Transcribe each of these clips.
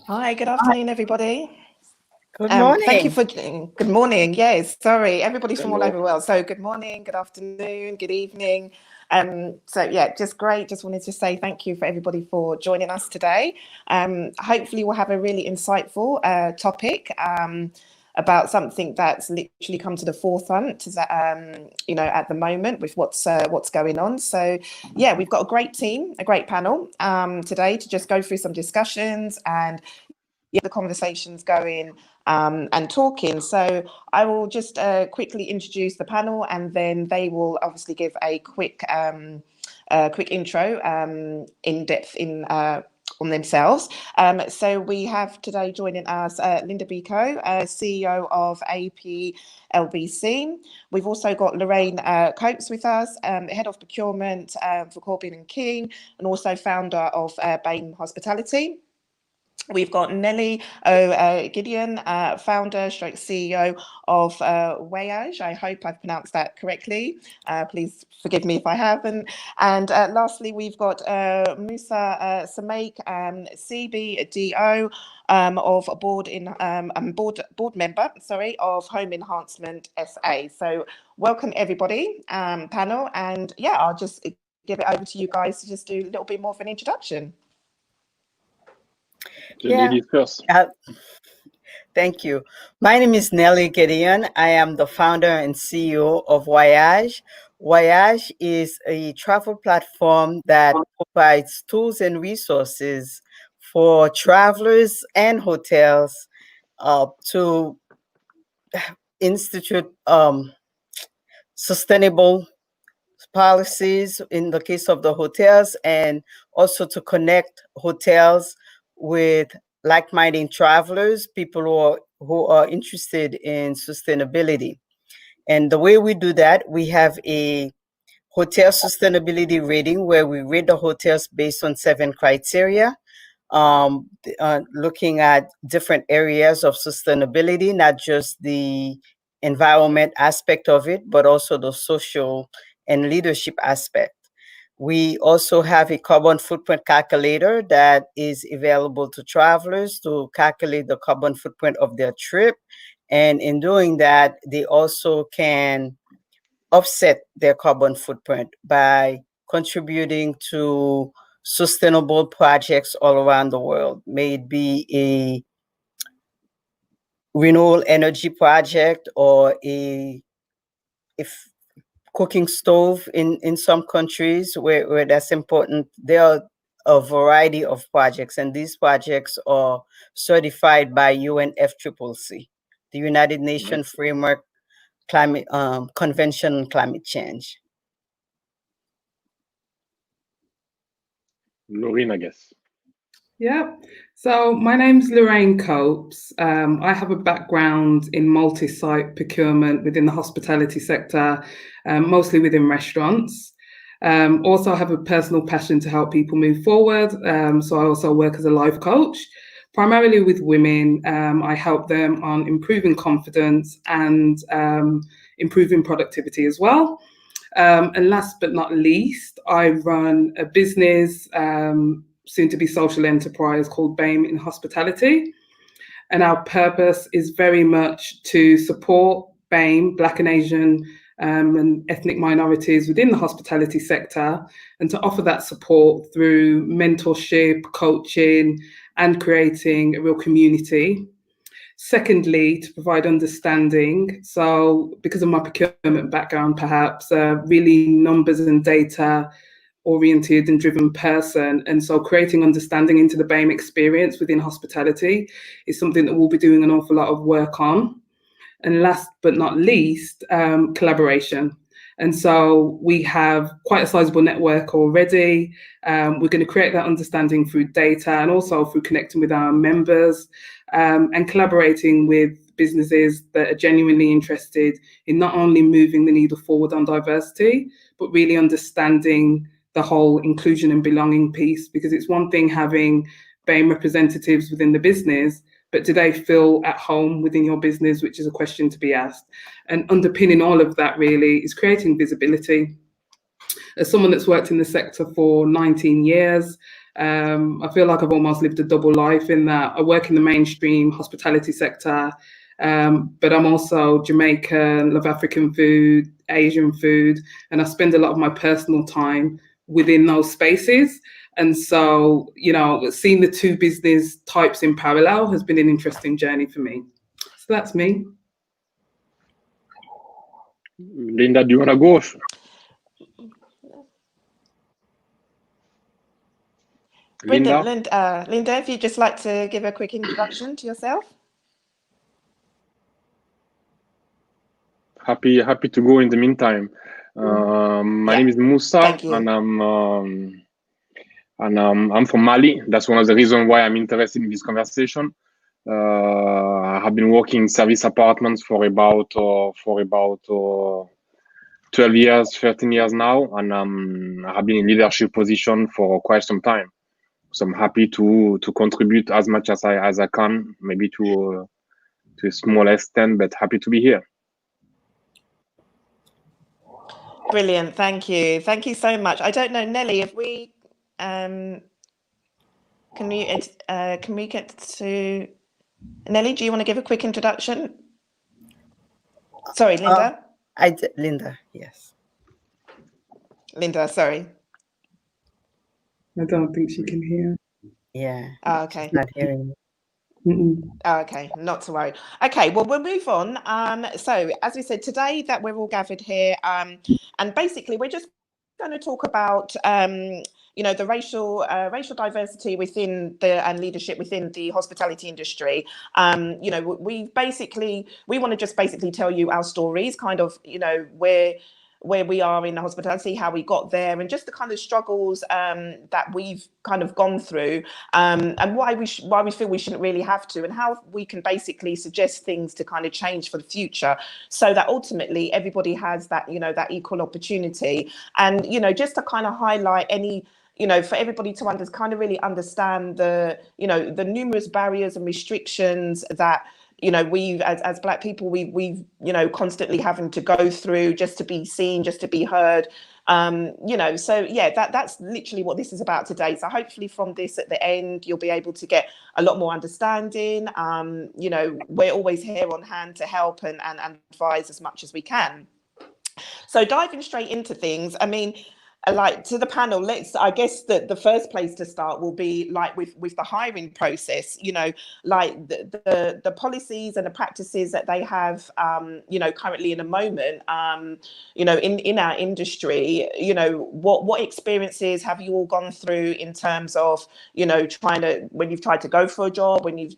Hi, good afternoon, everybody. Good morning. Thank you for, good morning. Yes, sorry, everybody's from all over the world. So good morning, good afternoon, good evening. So yeah, just great. Just wanted to say thank you for everybody for joining us today. Hopefully we'll have a really insightful topic about something that's literally come to the forefront, at the moment with what's going on. So yeah, we've got a great team, a great panel today to just go through some discussions and the conversations going and talking. So I will just quickly introduce the panel, and then they will obviously give a quick intro in depth on themselves. So we have today joining us Linda Bekoe, CEO of APLBC. We've also got Lorraine Coates with us, Head of Procurement for Corbin and King, and also founder of Bame Hospitality. We've got Nelly Gedeon, founder stroke CEO of Wayaj. I hope I've pronounced that correctly. Please forgive me if I haven't. And lastly, we've got Moussa Samake, CBDO of board member, of Homenhancement SA. So welcome everybody, panel. And yeah, I'll just give it over to you guys to just do a little bit more of an introduction. Ladies first. Thank you. My name is Nelly Gedeon. I am the founder and CEO of Wayaj. Wayaj is a travel platform that provides tools and resources for travelers and hotels to institute sustainable policies in the case of the hotels, and also to connect hotels with like-minded travelers, people who are interested in sustainability. And the way we do that, we have a hotel sustainability rating where we rate the hotels based on 7 criteria, looking at different areas of sustainability, not just the environment aspect of it, but also the social and leadership aspect. We also have a carbon footprint calculator that is available to travelers to calculate the carbon footprint of their trip. And in doing that, they also can offset their carbon footprint by contributing to sustainable projects all around the world. May it be a renewable energy project or a cooking stove in some countries where that's important. There are a variety of projects, and these projects are certified by UNFCCC, the United Nations Framework Climate Convention on Climate Change. Lorraine, I guess. Yeah, so my name's Lorraine Coates. I have a background in multi-site procurement within the hospitality sector, mostly within restaurants. Also have a personal passion to help people move forward. So I also work as a life coach, primarily with women. I help them on improving confidence and improving productivity as well. And last but not least, I run a business, soon to be social enterprise, called Bame in hospitality. And our purpose is very much to support Bame, Black and Asian and ethnic minorities within the hospitality sector, and to offer that support through mentorship, coaching, and creating a real community. Secondly, to provide understanding. So because of my procurement background, perhaps, really numbers and data oriented and driven person. And so creating understanding into the Bame experience within hospitality is something that we'll be doing an awful lot of work on. And last but not least, collaboration. And so we have quite a sizable network already. We're going to create that understanding through data and also through connecting with our members and collaborating with businesses that are genuinely interested in not only moving the needle forward on diversity, but really understanding the whole inclusion and belonging piece, because it's one thing having Bame representatives within the business, but do they feel at home within your business, which is a question to be asked. And underpinning all of that really is creating visibility. As someone that's worked in the sector for 19 years, I feel like I've almost lived a double life in that I work in the mainstream hospitality sector, but I'm also Jamaican, love African food, Asian food, and I spend a lot of my personal time within those spaces. And so, you know, seeing the two business types in parallel has been an interesting journey for me. So that's me. Linda, do you want to go? Brilliant. Linda, if you'd just like to give a quick introduction to yourself. Happy to go in the meantime. My name is Moussa, and I'm from Mali. That's one of the reasons why I'm interested in this conversation. I have been working in service apartments for about 12 years, 13 years now, and I have been in leadership position for quite some time. So I'm happy to contribute as much as I can, maybe to a small extent, but happy to be here. Brilliant, thank you so much. I don't know, Nelly, if we can we get to Nelly? Do you want to give a quick introduction? Sorry, Linda. Linda, yes. Linda, sorry. I don't think she can hear. Yeah. Oh, okay. She's not hearing me. Oh, okay, not to worry. Okay, well, we'll move on. So, as we said, today that we're all gathered here, and basically we're just going to talk about, you know, the racial diversity within and leadership within the hospitality industry. You know, we want to just basically tell you our stories, kind of, you know, where we are in the hospitality, how we got there, and just the kind of struggles that we've kind of gone through, and why we feel we shouldn't really have to, and how we can basically suggest things to kind of change for the future, so that ultimately everybody has that, you know, that equal opportunity. And, you know, just to kind of highlight any, you know, for everybody to kind of really understand the, you know, the numerous barriers and restrictions that, you know, we've as Black people, we've you know, constantly having to go through just to be seen, just to be heard. You know, so yeah, that's literally what this is about today. So hopefully from this at the end, you'll be able to get a lot more understanding. You know, we're always here on hand to help and advise as much as we can. So diving straight into things, I mean, like, to the panel, I guess that the first place to start will be like with the hiring process, you know, like the policies and the practices that they have, you know, currently in a moment, you know, in our industry. You know, what experiences have you all gone through in terms of, you know, when you've tried to go for a job, when you've,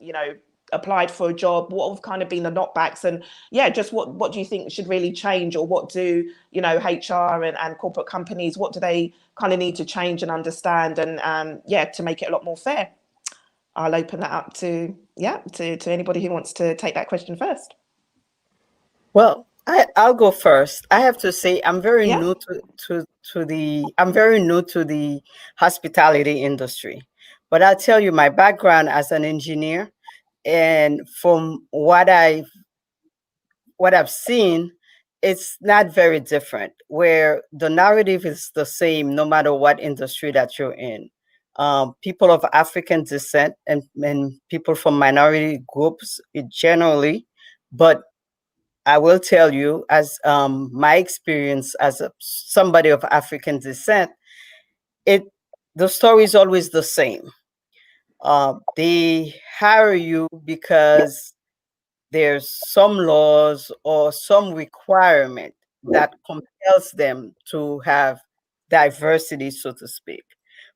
you know, applied for a job, what have kind of been the knockbacks, and yeah, just what do you think should really change, or what do, you know, HR and corporate companies, what do they kind of need to change and understand, and yeah, to make it a lot more fair? I'll open that up to anybody who wants to take that question first. Well, I'll go first. I have to say I'm very new to the hospitality industry, but I'll tell you my background as an engineer. And from what I've seen, it's not very different, where the narrative is the same no matter what industry that you're in. People of African descent and people from minority groups generally, but I will tell you, as my experience as somebody of African descent, the story is always the same. They hire you because there's some laws or some requirement that compels them to have diversity, so to speak.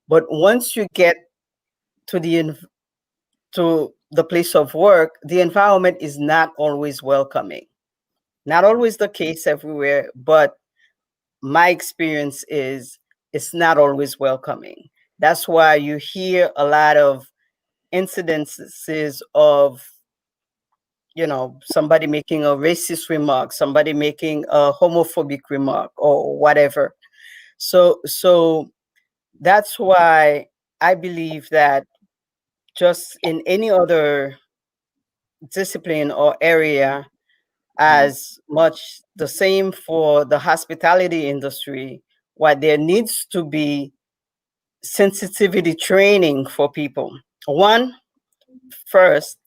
But once you get to the place of work, the environment is not always welcoming. Not always the case everywhere, but my experience is it's not always welcoming. That's why you hear a lot of incidences of, you know, somebody making a racist remark, somebody making a homophobic remark, or whatever. So that's why I believe that just in any other discipline or area, as much the same for the hospitality industry, what there needs to be sensitivity training for people. One, first,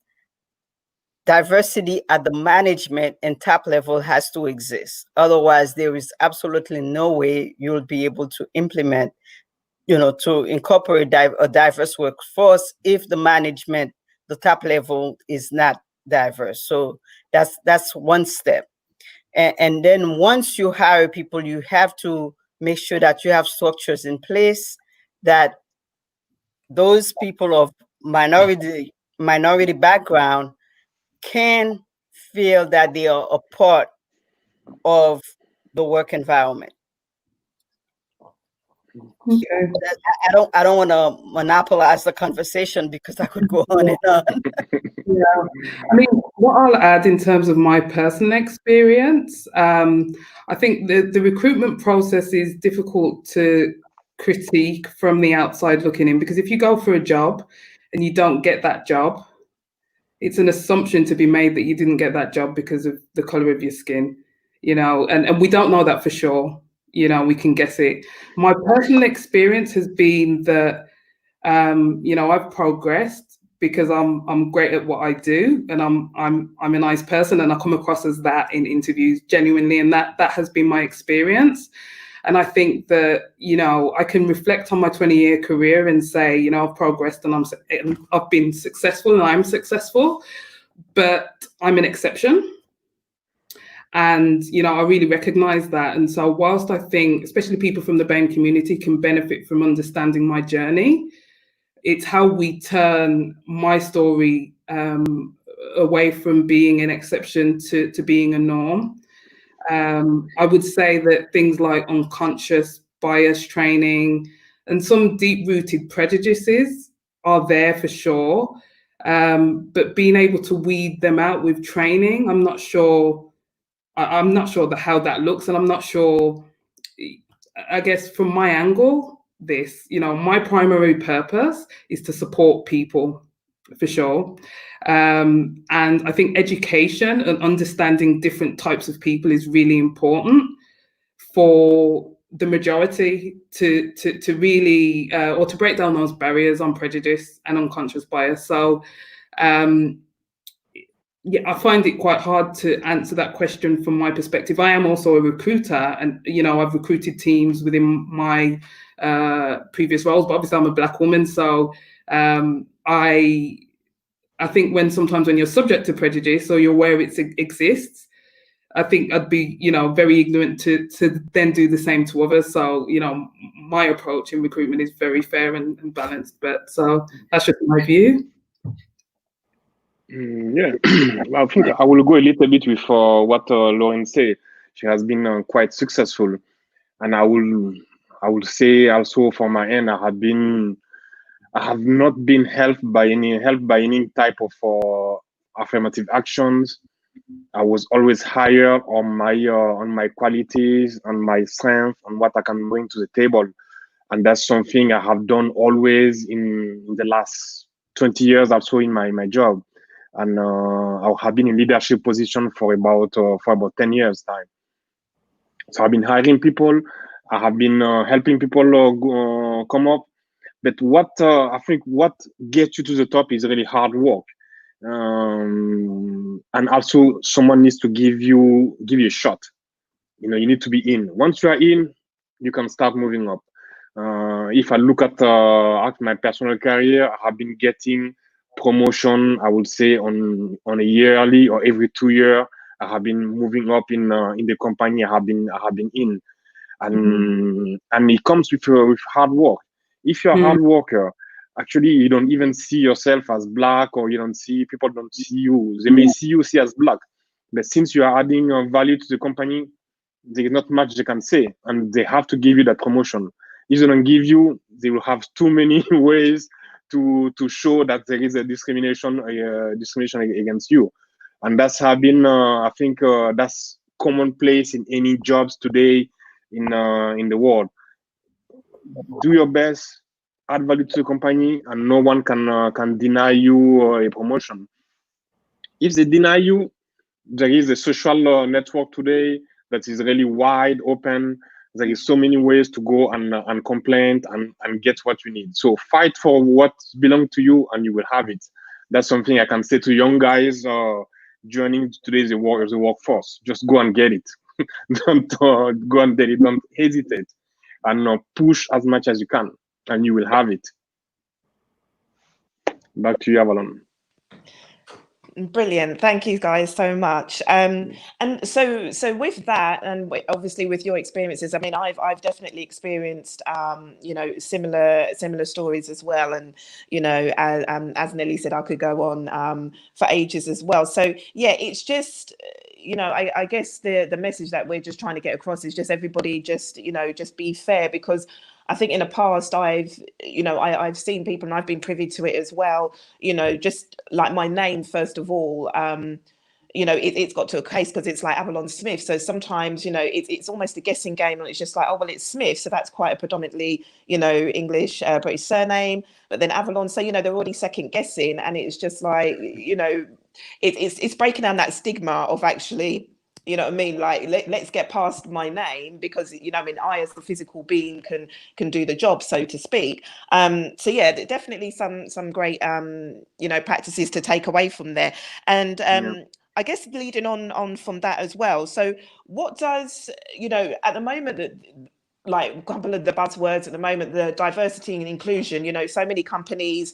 diversity at the management and top level has to exist. Otherwise, there is absolutely no way you'll be able to implement, to incorporate a diverse workforce if the management, the top level, is not diverse. So that's one step. And then once you hire people, you have to make sure that you have structures in place that those people of minority background can feel that they are a part of the work environment. Okay. I don't want to monopolize the conversation because I could go on and on. Yeah, I mean, what I'll add in terms of my personal experience, I think the recruitment process is difficult to critique from the outside looking in, because if you go for a job and you don't get that job, it's an assumption to be made that you didn't get that job because of the color of your skin, and we don't know that for sure. We can guess it. My personal experience has been that, I've progressed because I'm great at what I do, and I'm a nice person, and I come across as that in interviews genuinely, and that has been my experience. And I think that, I can reflect on my 20-year career and say, I've progressed and I've been successful and I'm successful, but I'm an exception. And, I really recognize that. And so whilst I think, especially people from the Bame community can benefit from understanding my journey, it's how we turn my story away from being an exception to being a norm. I would say that things like unconscious bias training and some deep-rooted prejudices are there for sure, but being able to weed them out with training, I'm not sure how that looks, and I'm not sure, I guess from my angle, my primary purpose is to support people, for sure. And I think education and understanding different types of people is really important for the majority to really, or to break down those barriers on prejudice and unconscious bias. So, I find it quite hard to answer that question from my perspective. I am also a recruiter, and I've recruited teams within my previous roles, but obviously I'm a Black woman, so I think sometimes when you're subject to prejudice or you're aware it exists, I think I'd be very ignorant to then do the same to others. So my approach in recruitment is very fair and balanced. But so that's just my view. Yeah, I think I will go a little bit with what Lorraine said. She has been quite successful, and I will say also for my end, I have not been helped by any type of affirmative actions. I was always higher on my qualities, on my strength, on what I can bring to the table, and that's something I have done always in the last 20 years or so in my job. And I have been in leadership position for about 10 years time. So I've been hiring people, I have been helping people come up. But what I think what gets you to the top is really hard work, and also someone needs to give you a shot. You need to be in. Once you are in, you can start moving up. If I look at my personal career, I have been getting promotion, I would say on a yearly or every 2 years. I have been moving up in the company I have been in, and it comes with hard work. If you're a hard worker, actually you don't even see yourself as Black, or people don't see you. They may see you as Black, but since you are adding value to the company, there is not much they can say, and they have to give you that promotion. If they don't give you, they will have too many ways to show that there is a discrimination against you, and that's have been I think that's commonplace in any jobs today in the world. Do your best, add value to the company, and no one can deny you a promotion. If they deny you, there is a social network today that is really wide open. There is so many ways to go and complain and get what you need. So fight for what belongs to you, and you will have it. That's something I can say to young guys joining today's the workforce. Just go and get it. Don't go and get it. Don't hesitate, and push as much as you can, and you will have it. Back to you, Avalon. Brilliant. Thank you guys so much. And so with that, and obviously with your experiences, I mean, I've definitely experienced, you know, similar stories as well. And, you know, as Nelly said, I could go on for ages as well. So yeah, it's just, you know, I guess the message that we're just trying to get across is just everybody just, you know, just be fair, because I think in the past I've seen people, and I've been privy to it as well, you know, just like my name, first of all, you know, it's got to a case because it's like Avalon Smith. So sometimes, you know, it's almost a guessing game, and it's just like, oh, well, it's Smith. So that's quite a predominantly, you know, English, British surname. But then Avalon, so, you know, they're already second guessing. And it's just like, you know, it's breaking down that stigma of actually, you know what I mean? Like, let's get past my name, because, you know, I mean, I as the physical being can do the job, so to speak. So yeah, definitely some great you know, practices to take away from there. And I guess leading on from that as well. So what does, you know, at the moment, like a couple of the buzzwords at the moment, the diversity and inclusion, you know, so many companies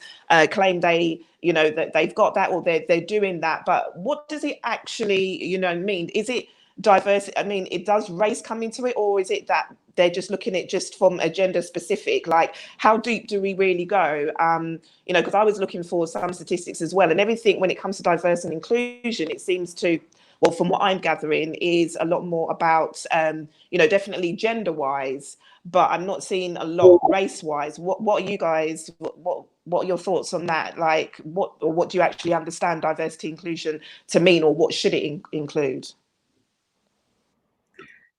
claim they, you know, that they've got that, or they're doing that, but what does it actually, you know, mean? Is it diversity? I mean, it does race come into it, or is it that they're just looking at just from a gender specific? Like, how deep do we really go? You know, because I was looking for some statistics as well, and everything when it comes to diversity and inclusion, it seems to, well, from what I'm gathering, is a lot more about, you know, definitely gender-wise, but I'm not seeing a lot race-wise. What are you guys? What are your thoughts on that? Like, what do you actually understand diversity inclusion to mean, or what should it include?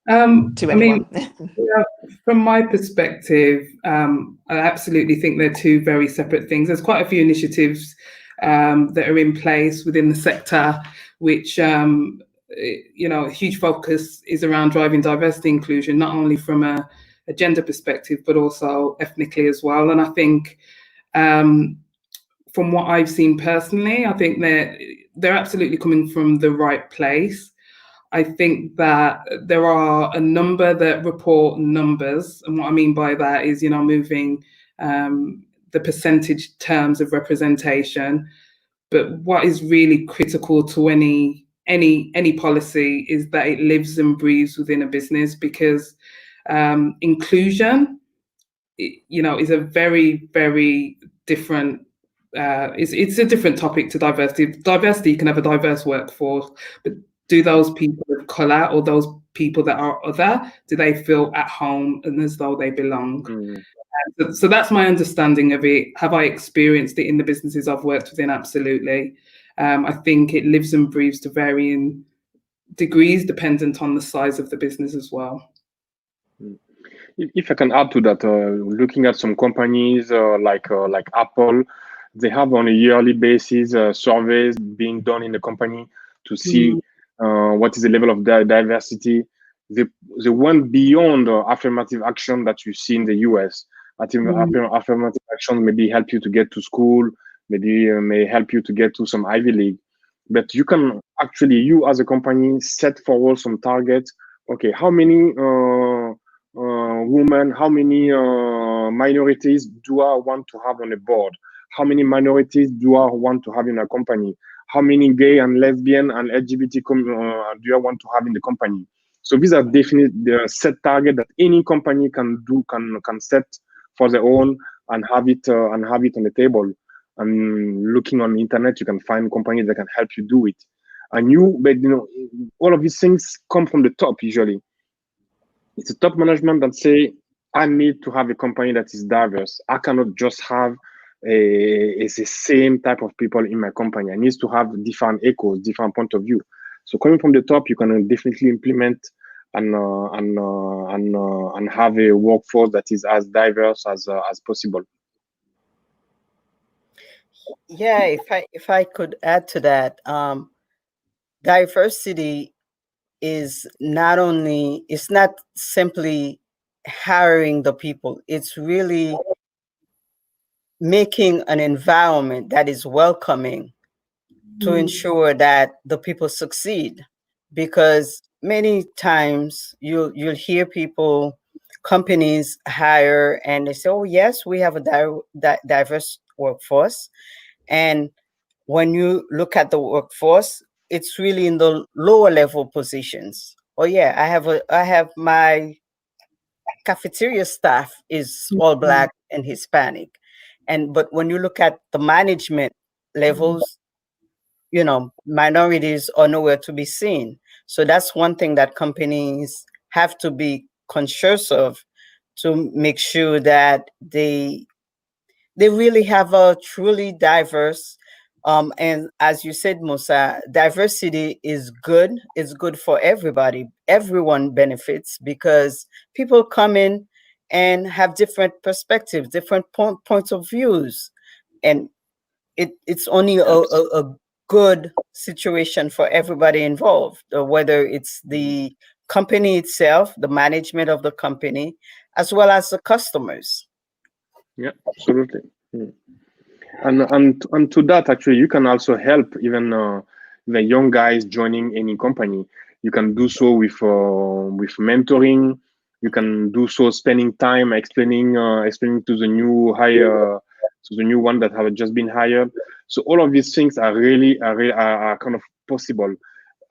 To anyone. I mean, yeah, from my perspective, I absolutely think they're two very separate things. There's quite a few initiatives that are in place within the sector, which, you know, a huge focus is around driving diversity inclusion, not only from a gender perspective, but also ethnically as well. And I think from what I've seen personally, I think they're absolutely coming from the right place. I think that there are a number that report numbers. And what I mean by that is, you know, moving the percentage terms of representation. But what is really critical to any policy is that it lives and breathes within a business, because inclusion, you know, is a very, very different, it's a different topic to diversity. Diversity, you can have a diverse workforce, but do those people of colour, or those people that are other, do they feel at home and as though they belong? So that's my understanding of it. Have I experienced it in the businesses I've worked within? Absolutely. I think it lives and breathes to varying degrees, dependent on the size of the business as well. If I can add to that, looking at some companies like Apple, they have on a yearly basis surveys being done in the company to see what is the level of diversity. They went beyond affirmative action that you see in the US. I think affirmative action maybe help you to get to school, maybe may help you to get to some Ivy League. But you can actually, you as a company, set forward some targets. Okay, how many women, how many minorities do I want to have on a board? How many minorities do I want to have in a company? How many gay and lesbian and LGBT do I want to have in the company? So these are definitely the set target that any company can do, can set for their own, and have it on the table. And looking on the internet, you can find companies that can help you do it. But you know, all of these things come from the top usually. It's a top management that say, I need to have a company that is diverse. I cannot just have it's the same type of people in my company. I need to have different echoes, different point of view. So coming from the top, you can definitely implement and have a workforce that is as diverse as possible. Yeah, if I could add to that, diversity is not only, it's not simply hiring the people. It's really making an environment that is welcoming to ensure that the people succeed. Because many times you'll hear people, companies hire and they say, oh yes, we have a diverse workforce. And when you look at the workforce, it's really in the lower level positions. Oh yeah, I have my cafeteria staff is all Black and Hispanic. But when you look at the management levels, you know, minorities are nowhere to be seen. So that's one thing that companies have to be conscious of, to make sure that they really have a truly diverse, and as you said, Moussa, diversity is good. It's good for everybody. Everyone benefits because people come in and have different perspectives, different points of views, and it's only a good situation for everybody involved, whether it's the company itself, the management of the company, as well as the customers. Yeah, absolutely. And to that, actually, you can also help even the young guys joining any company. You can do so with mentoring. You can do so spending time explaining to the new hire, to the new one that have just been hired. So all of these things are kind of possible.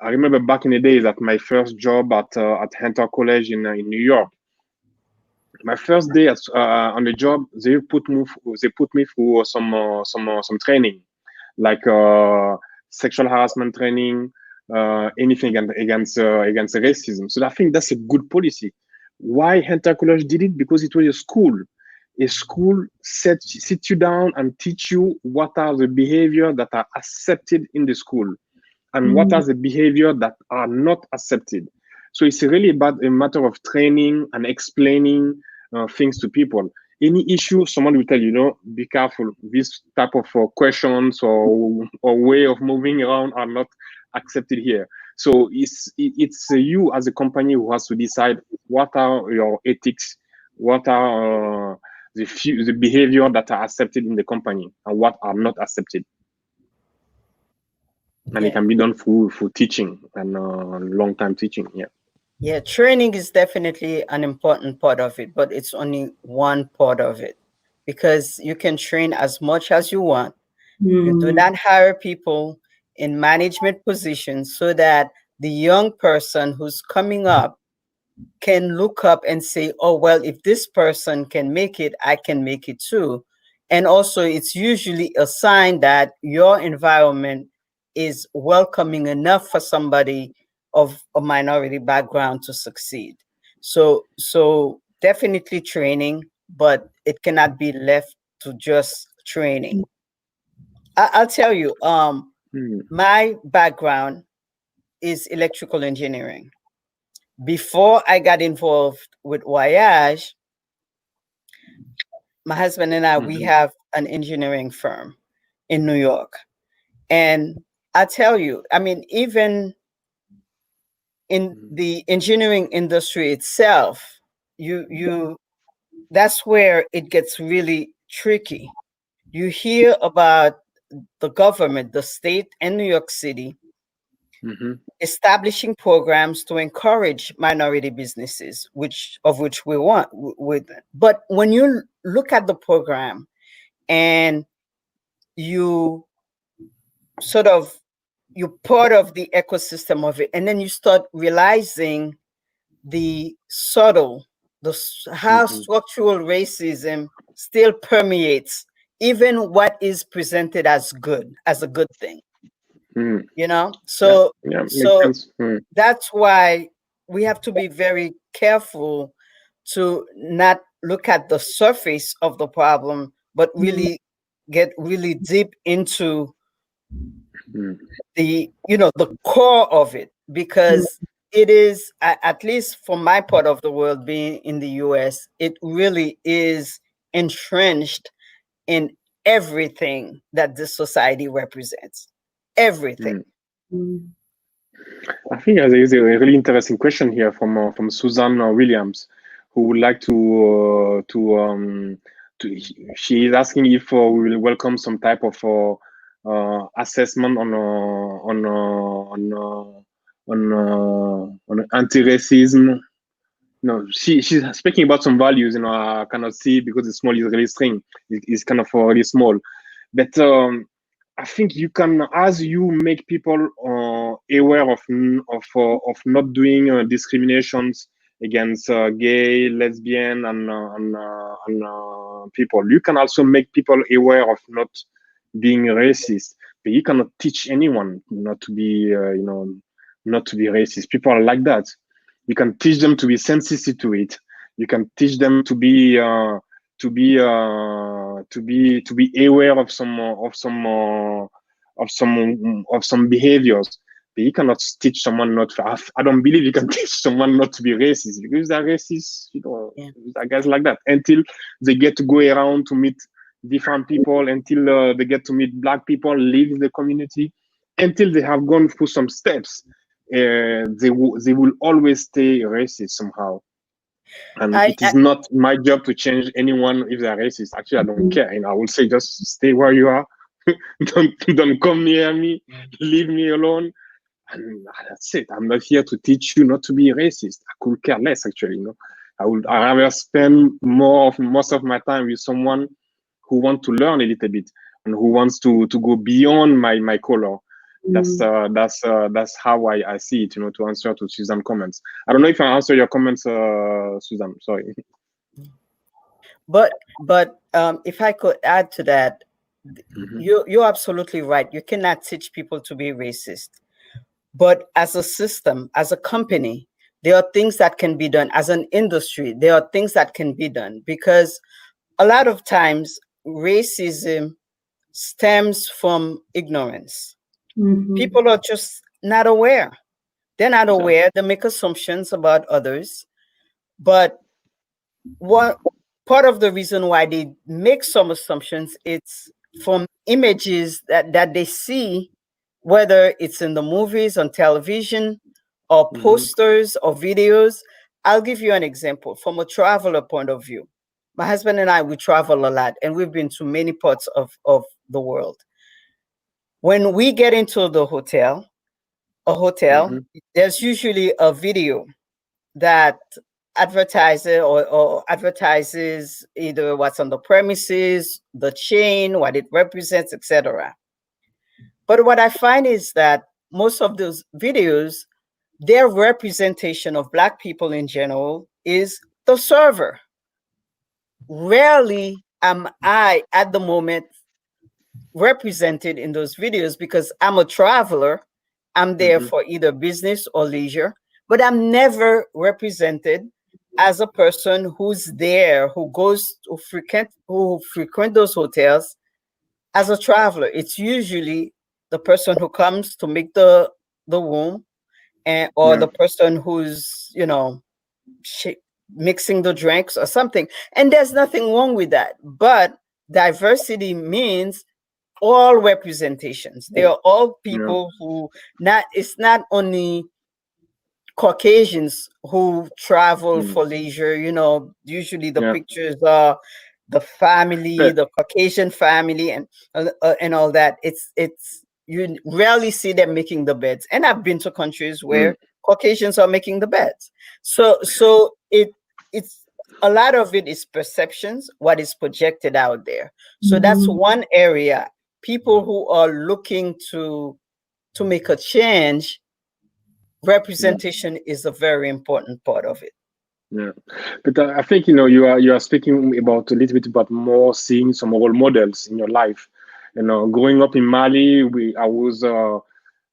I remember back in the days at my first job at Hunter College in New York. My first day on the job, they put me through some training, like sexual harassment training, anything against racism. So I think that's a good policy. Why Hunter College did it? Because it was a school. A school sit you down and teach you what are the behavior that are accepted in the school, and what are the behavior that are not accepted. So it's really about a matter of training and explaining things to people. Any issue, someone will tell you, be careful. This type of questions or way of moving around are not accepted here. So it's you as a company who has to decide what are your ethics, what are the behavior that are accepted in the company, and what are not accepted. And it can be done through teaching and long-time teaching. Yeah, training is definitely an important part of it, but it's only one part of it, because you can train as much as you want. You do not hire people in management positions so that the young person who's coming up can look up and say, oh, well, if this person can make it, I can make it too. And also, it's usually a sign that your environment is welcoming enough for somebody of a minority background to succeed. So definitely training, but it cannot be left to just training. I'll tell you, my background is electrical engineering. Before I got involved with Wayaj, my husband and I, we have an engineering firm in New York. And I tell you, I mean, even in the engineering industry itself, that's where it gets really tricky. You hear about the government, the state and New York City, establishing programs to encourage minority businesses, which we want with. But when you look at the program and you're part of the ecosystem of it, and then you start realizing how structural racism still permeates even what is presented as a good thing. So that's why we have to be very careful to not look at the surface of the problem, but really get really deep into the core of it, because it is, at least for my part of the world, being in the US, it really is entrenched in everything that this society represents. Everything. I think there is a really interesting question here from Susan Williams, who would like to she is asking if we will welcome some type of assessment on anti-racism. No, she's speaking about some values. I cannot see because the small is really string. It's kind of really small, but I think you can, as you make people aware of not doing discriminations against gay, lesbian, and people. You can also make people aware of not being racist. But you cannot teach anyone not to be, not to be racist. People are like that. You can teach them to be sensitive to it. You can teach them to be aware of some behaviors. But you cannot teach someone not to. I don't believe you can teach someone not to be racist, because they're racist. I guess like that, until they get to go around to meet different people, until they get to meet Black people, live in the community, until they have gone through some steps. They will always stay racist somehow. And it is not my job to change anyone if they're racist. Actually, I don't care. I will say, just stay where you are. don't come near me. Leave me alone. And that's it. I'm not here to teach you not to be racist. I could care less, actually. I rather spend most of my time with someone who wants to learn a little bit and who wants to go beyond my color. That's how I see it, to answer to Suzanne's comments. I don't know if I answer your comments, Suzanne, sorry. But if I could add to that, you're absolutely right. You cannot teach people to be racist. But as a system, as a company, there are things that can be done. As an industry, there are things that can be done, because a lot of times racism stems from ignorance. People are just not aware. They're not aware. They make assumptions about others. But one part of the reason why they make some assumptions, it's from images that they see, whether it's in the movies, on television, or posters or videos. I'll give you an example from a traveler point of view. My husband and I, we travel a lot, and we've been to many parts of the world. When we get into the hotel, there's usually a video that advertises or advertises either what's on the premises, the chain, what it represents, etc. But what I find is that most of those videos, their representation of Black people in general is the server. Rarely am I at the moment represented in those videos, because I'm a traveler. I'm there for either business or leisure, but I'm never represented as a person who's there, who goes to frequent those hotels as a traveler. It's usually the person who comes to make the room, or the person who's mixing the drinks or something. And there's nothing wrong with that. But diversity means all representations. They are all people who it's not only Caucasians who travel for leisure. Usually the pictures are the family, the Caucasian family, and all that. It's you rarely see them making the beds. And I've been to countries where Caucasians are making the beds. So it's a lot of it is perceptions, what is projected out there. So that's one area. People who are looking to make a change, representation is a very important part of it. Yeah, but I think you are speaking about a little bit about more seeing some role models in your life. Growing up in Mali, I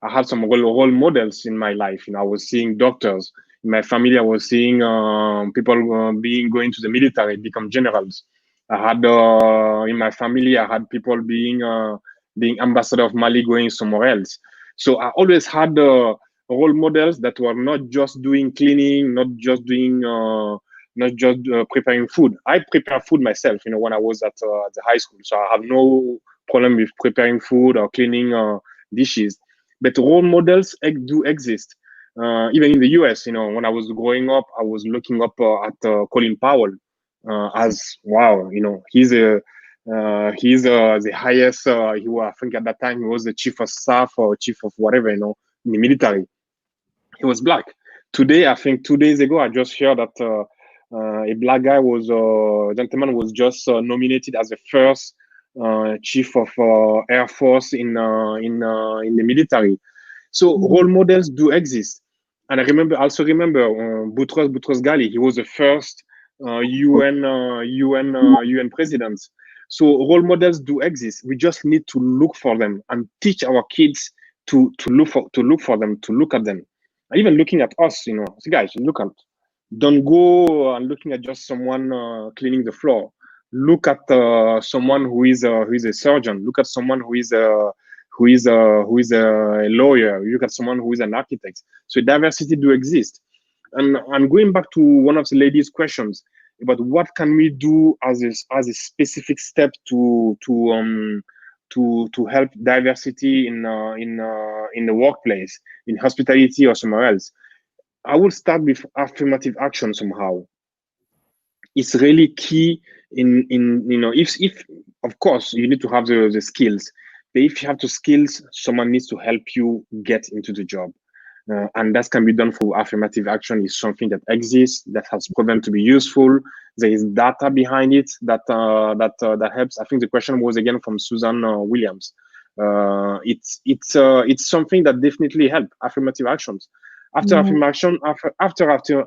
had some role models in my life. I was seeing doctors in my family. I was seeing people going to the military, become generals. I had in my family, I had people being ambassador of Mali, going somewhere else. So I always had role models that were not just doing cleaning, not just preparing food. I prepare food myself, when I was at the high school. So I have no problem with preparing food or cleaning dishes. But role models do exist. Even in the US, when I was growing up, I was looking up at Colin Powell as wow, he's the highest. He was, I think at that time he was the chief of staff or chief of whatever, in the military. He was black. Today, I think 2 days ago, I just heard that a black guy gentleman was just nominated as the first chief of Air Force in the military. So role models do exist. And I also remember Boutros Ghali. He was the first UN president. So role models do exist. We just need to look for them and teach our kids to look for them, to look at them. And even looking at us, so guys, don't go and looking at just someone cleaning the floor. Look at someone who is a surgeon. Look at someone who is a lawyer. Look at someone who is an architect. So diversity do exist. And I'm going back to one of the ladies' questions about what can we do as a specific step to help diversity in the workplace, in hospitality or somewhere else. I will start with affirmative action somehow. It's really key in if of course you need to have the skills, but if you have the skills, someone needs to help you get into the job. And that can be done through affirmative action. Is something that exists, that has proven to be useful. There is data behind it that helps. I think the question was again from Susan Williams. It's something that definitely helps. Affirmative actions. After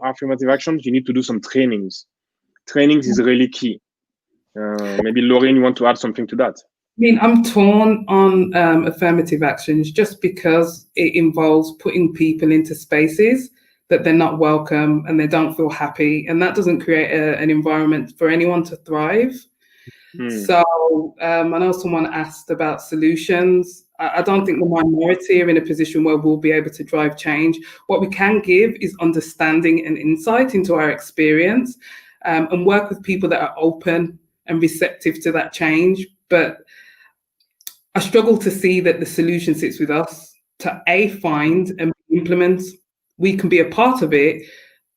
affirmative actions, you need to do some trainings. Trainings is really key. Maybe Lorraine, you want to add something to that? I mean, I'm torn on affirmative actions just because it involves putting people into spaces that they're not welcome and they don't feel happy, and that doesn't create an environment for anyone to thrive. So I know someone asked about solutions. I don't think the minority are in a position where we'll be able to drive change. What we can give is understanding and insight into our experience, and work with people that are open and receptive to that change. But I struggle to see that the solution sits with us to find and implement. We can be a part of it,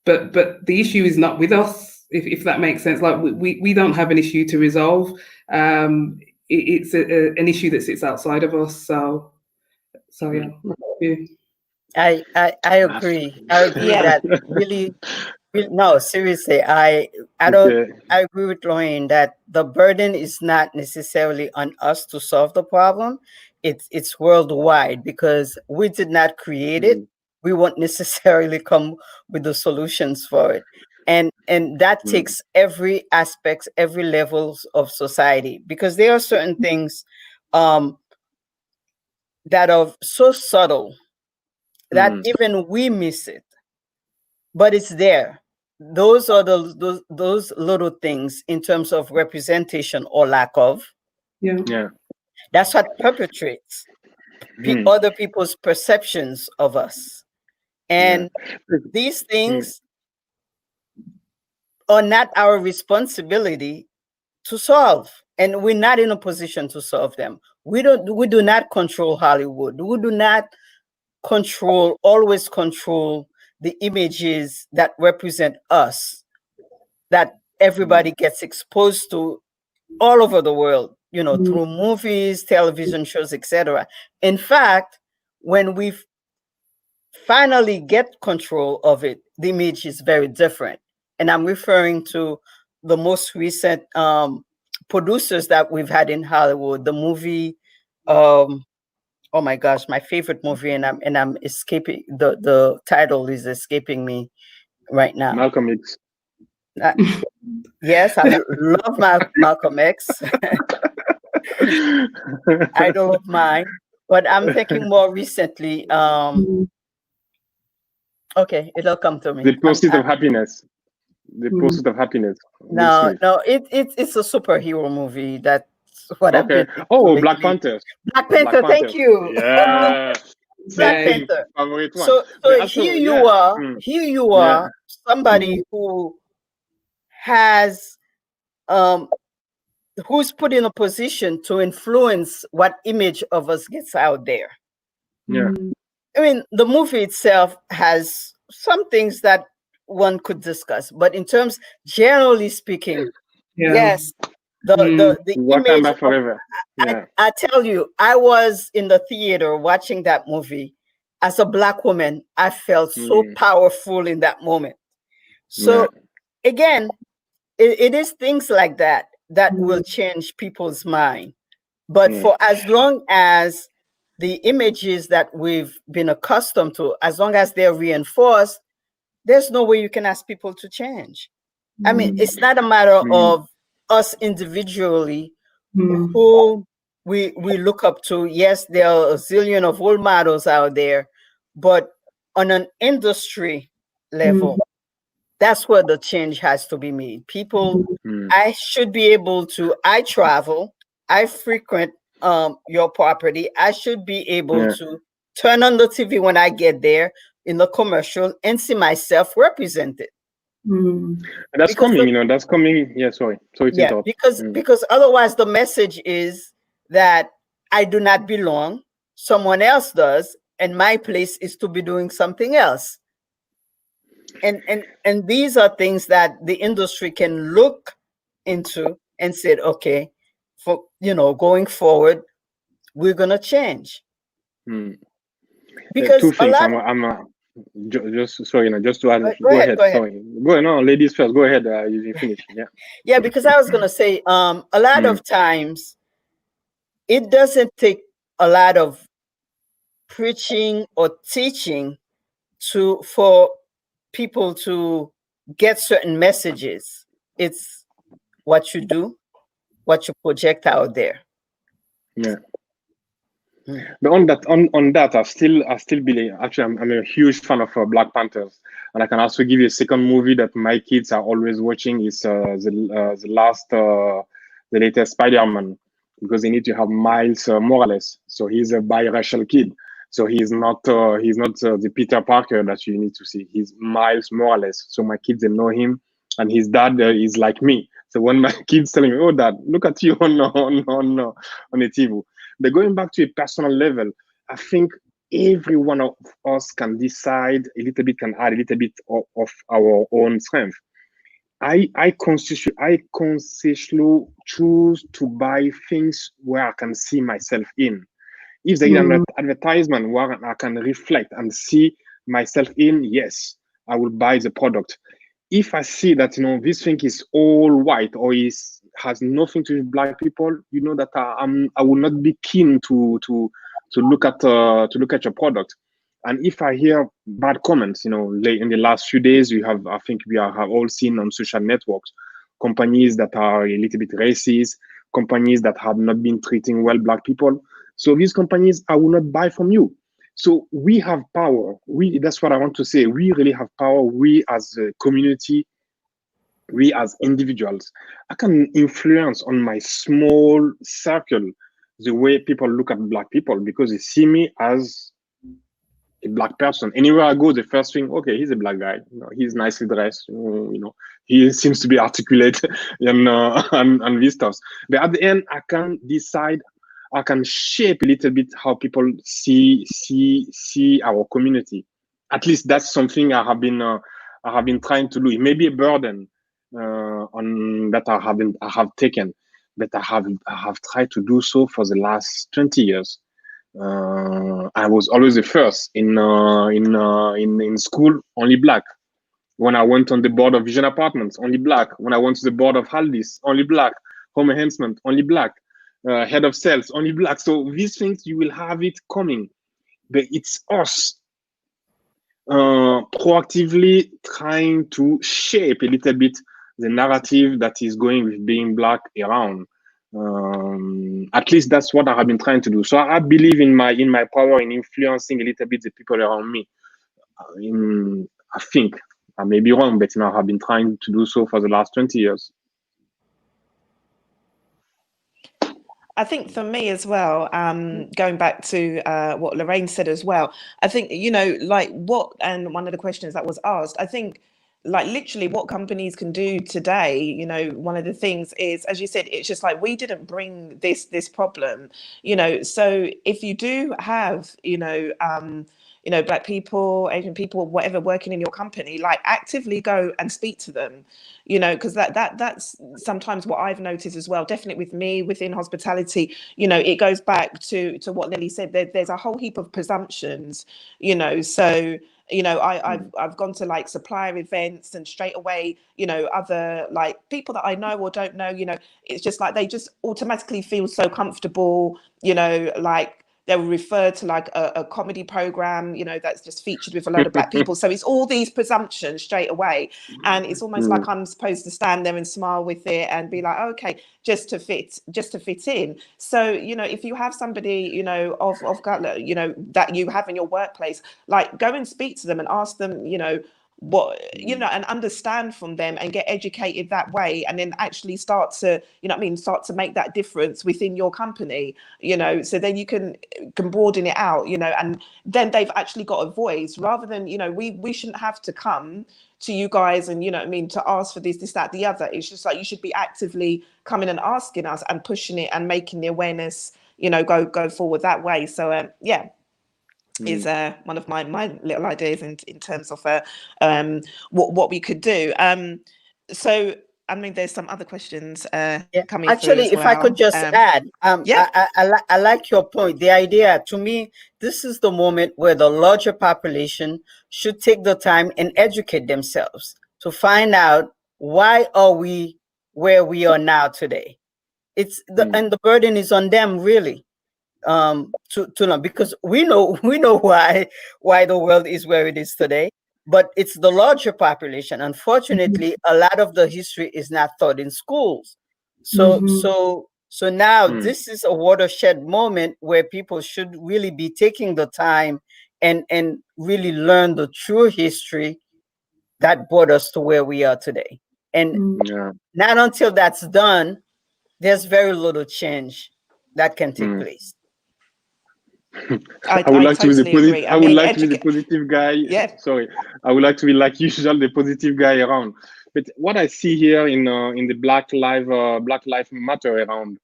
but the issue is not with us, if that makes sense. Like we don't have an issue to resolve. It's an issue that sits outside of us. So yeah. I agree. I agree that really. No, seriously, I agree with Lorraine that the burden is not necessarily on us to solve the problem. It's worldwide because we did not create it. We won't necessarily come with the solutions for it. And that takes every aspect, every levels of society, because there are certain things that are so subtle that even we miss it, but it's there. Those are those little things in terms of representation or lack of. Yeah. That's what perpetrates other people's perceptions of us. And these things are not our responsibility to solve. And we're not in a position to solve them. We do not control Hollywood. We do not always control the images that represent us, that everybody gets exposed to all over the world, through movies, television shows, etc. In fact, when we finally get control of it, the image is very different. And I'm referring to the most recent producers that we've had in Hollywood. The movie, oh my gosh, my favorite movie, and I'm escaping, the title is escaping me right now. Malcolm X. Yes, I love Malcolm X. Idol of mine, but I'm thinking more recently. Okay, it'll come to me. The Pursuit of Happiness. The Pursuit of Happiness. No, it's a superhero movie. That's what I've been. Oh, Black Panther. Black Panther. Thank you. Yeah. Black Panther. So here you are, somebody who has who's put in a position to influence what image of us gets out there. Yeah. I mean, the movie itself has some things that one could discuss, but in terms, generally speaking, yes, the image Wakanda of, forever. Yeah. I tell you, I was in the theater watching that movie. As a Black woman, I felt so powerful in that moment. So again, it is things like that that will change people's mind. But for as long as the images that we've been accustomed to, as long as they're reinforced, there's no way you can ask people to change. I mean, it's not a matter of us individually who we look up to. Yes, there are a zillion of role models out there, but on an industry level, that's where the change has to be made. People, I should be able to, I travel, I frequent your property. I should be able to turn on the TV when I get there in the commercial and see myself represented. That's coming, that's coming. Yeah, sorry to interrupt. Because otherwise the message is that I do not belong, someone else does, and my place is to be doing something else. And these are things that the industry can look into and said, okay, for going forward, we're gonna change. Because two things. Just sorry, just to add. Go ahead. Sorry, go ahead. No, ladies first. Go ahead. You finish. Yeah. Yeah, because I was gonna say, a lot of times, it doesn't take a lot of preaching or teaching for people to get certain messages. It's what you do, what you project out there. Yeah. But on that, I still believe. Actually, I'm a huge fan of Black Panthers, and I can also give you a second movie that my kids are always watching. Is the latest Spider-Man, because they need to have Miles Morales. So he's a biracial kid. So he's not the Peter Parker that you need to see. He's Miles Morales. So my kids, they know him, and his dad is like me. So when my kids telling me, "Oh, Dad, look at you on the TV." But going back to a personal level, I think every one of us can decide a little bit, can add a little bit of our own strength. I consciously choose to buy things where I can see myself in. If there is an advertisement where I can reflect and see myself in, yes, I will buy the product. If I see that this thing is all white or has nothing to do with Black people, that I will not be keen to look at your product. And if I hear bad comments, in the last few days, I think we have all seen on social networks companies that are a little bit racist, companies that have not been treating well Black people. So these companies, I will not buy from you. So we have power. That's what I want to say. We really have power. We as a community, we as individuals, I can influence on my small circle the way people look at Black people, because they see me as a Black person. Anywhere I go, the first thing, okay, he's a Black guy. He's nicely dressed. He seems to be articulate and these stuff. But at the end, I can decide. I can shape a little bit how people see our community. At least that's something I have been trying to do. It may be a burden on that I have taken, but I have tried to do so for the last 20 years. I was always the first in school, only Black. When I went on the board of Vision Apartments, only Black. When I went to the board of Haldis, only Black. Homenhancement, only Black. Head of sales, only Black. So these things, you will have it coming, but it's us proactively trying to shape a little bit the narrative that is going with being Black around. At least that's what I have been trying to do. So I believe in my power in influencing a little bit the people around me. I think I may be wrong, but I have been trying to do so for the last 20 years. I think for me as well, going back to what Lorraine said as well, I think, and one of the questions that was asked, I think literally what companies can do today, one of the things is, as you said, it's just like, we didn't bring this problem, so if you do have, Black people, Asian people, whatever, working in your company, like actively go and speak to them, because that's sometimes what I've noticed as well, definitely with me within hospitality. It goes back to what Nelly said. There's a whole heap of presumptions, so I've gone to like supplier events, and straight away, other like people that I know or don't know, it's just like they just automatically feel so comfortable, like they will refer to like a comedy program, that's just featured with a load of Black people. So it's all these presumptions straight away. And it's almost like I'm supposed to stand there and smile with it and be like, okay, just to fit in. So, if you have somebody, of color, that you have in your workplace, like go and speak to them and ask them, what, and understand from them and get educated that way, and then actually start to, start to make that difference within your company, so then you can broaden it out, and then they've actually got a voice, rather than, we shouldn't have to come to you guys and, to ask for this, that, the other. It's just like you should be actively coming and asking us and pushing it and making the awareness, go forward that way. So is one of my little ideas in terms of what we could do. So there's some other questions coming actually through as if I could just add, I like your point. The idea, to me, this is the moment where the larger population should take the time and educate themselves to find out why are we where we are now today. It's and the burden is on them, really, to know, because we know why the world is where it is today, but it's the larger population. Unfortunately, a lot of the history is not taught in schools. So now this is a watershed moment where people should really be taking the time and really learn the true history that brought us to where we are today. And not until that's done, there's very little change that can take place. I would like to be the totally agree. I would like to be the positive guy. Yeah. Sorry, I would like to be like usual, the positive guy around. But what I see here in the Black Lives Matter around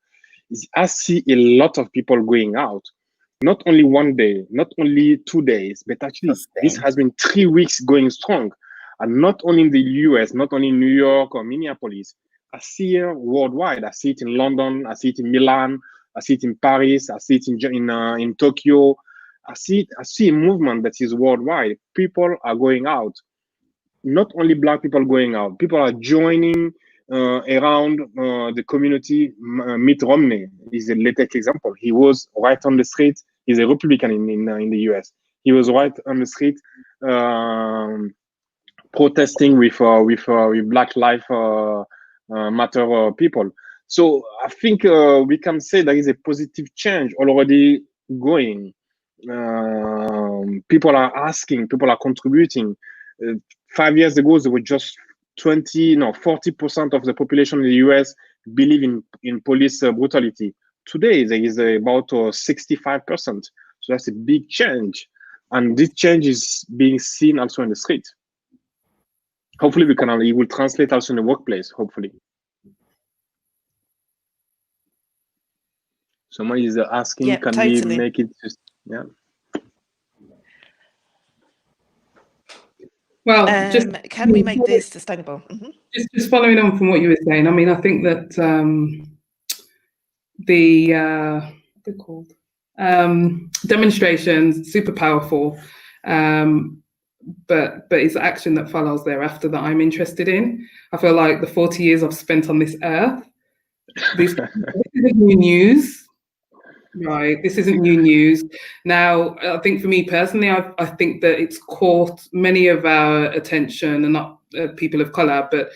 is I see a lot of people going out. Not only one day, not only 2 days, but actually this has been 3 weeks going strong. And not only in the US, not only in New York or Minneapolis. I see it worldwide. I see it in London. I see it in Milan. I see it in Paris. I see it in Tokyo. I see a movement that is worldwide. People are going out. Not only Black people going out. People are joining around the community. Mitt Romney is a latest example. He was right on the street. He's a Republican in the US. He was right on the street protesting with Black Lives Matter people. So I think we can say there is a positive change already going. People are asking, people are contributing. 5 years ago, there were just 40% of the population in the US believe in police brutality. Today, there is about 65%. So that's a big change. And this change is being seen also in the street. Hopefully, it will translate also in the workplace, hopefully. Somebody is asking, can we make it just, Well, can we make this sustainable? Just following on from what you were saying, I mean, I think that they're called demonstrations, super powerful, but it's action that follows thereafter that I'm interested in. I feel like the 40 years I've spent on this earth, this isn't new news. Right, this isn't new news. Now, I think for me personally, I think that it's caught many of our attention, and not people of colour, but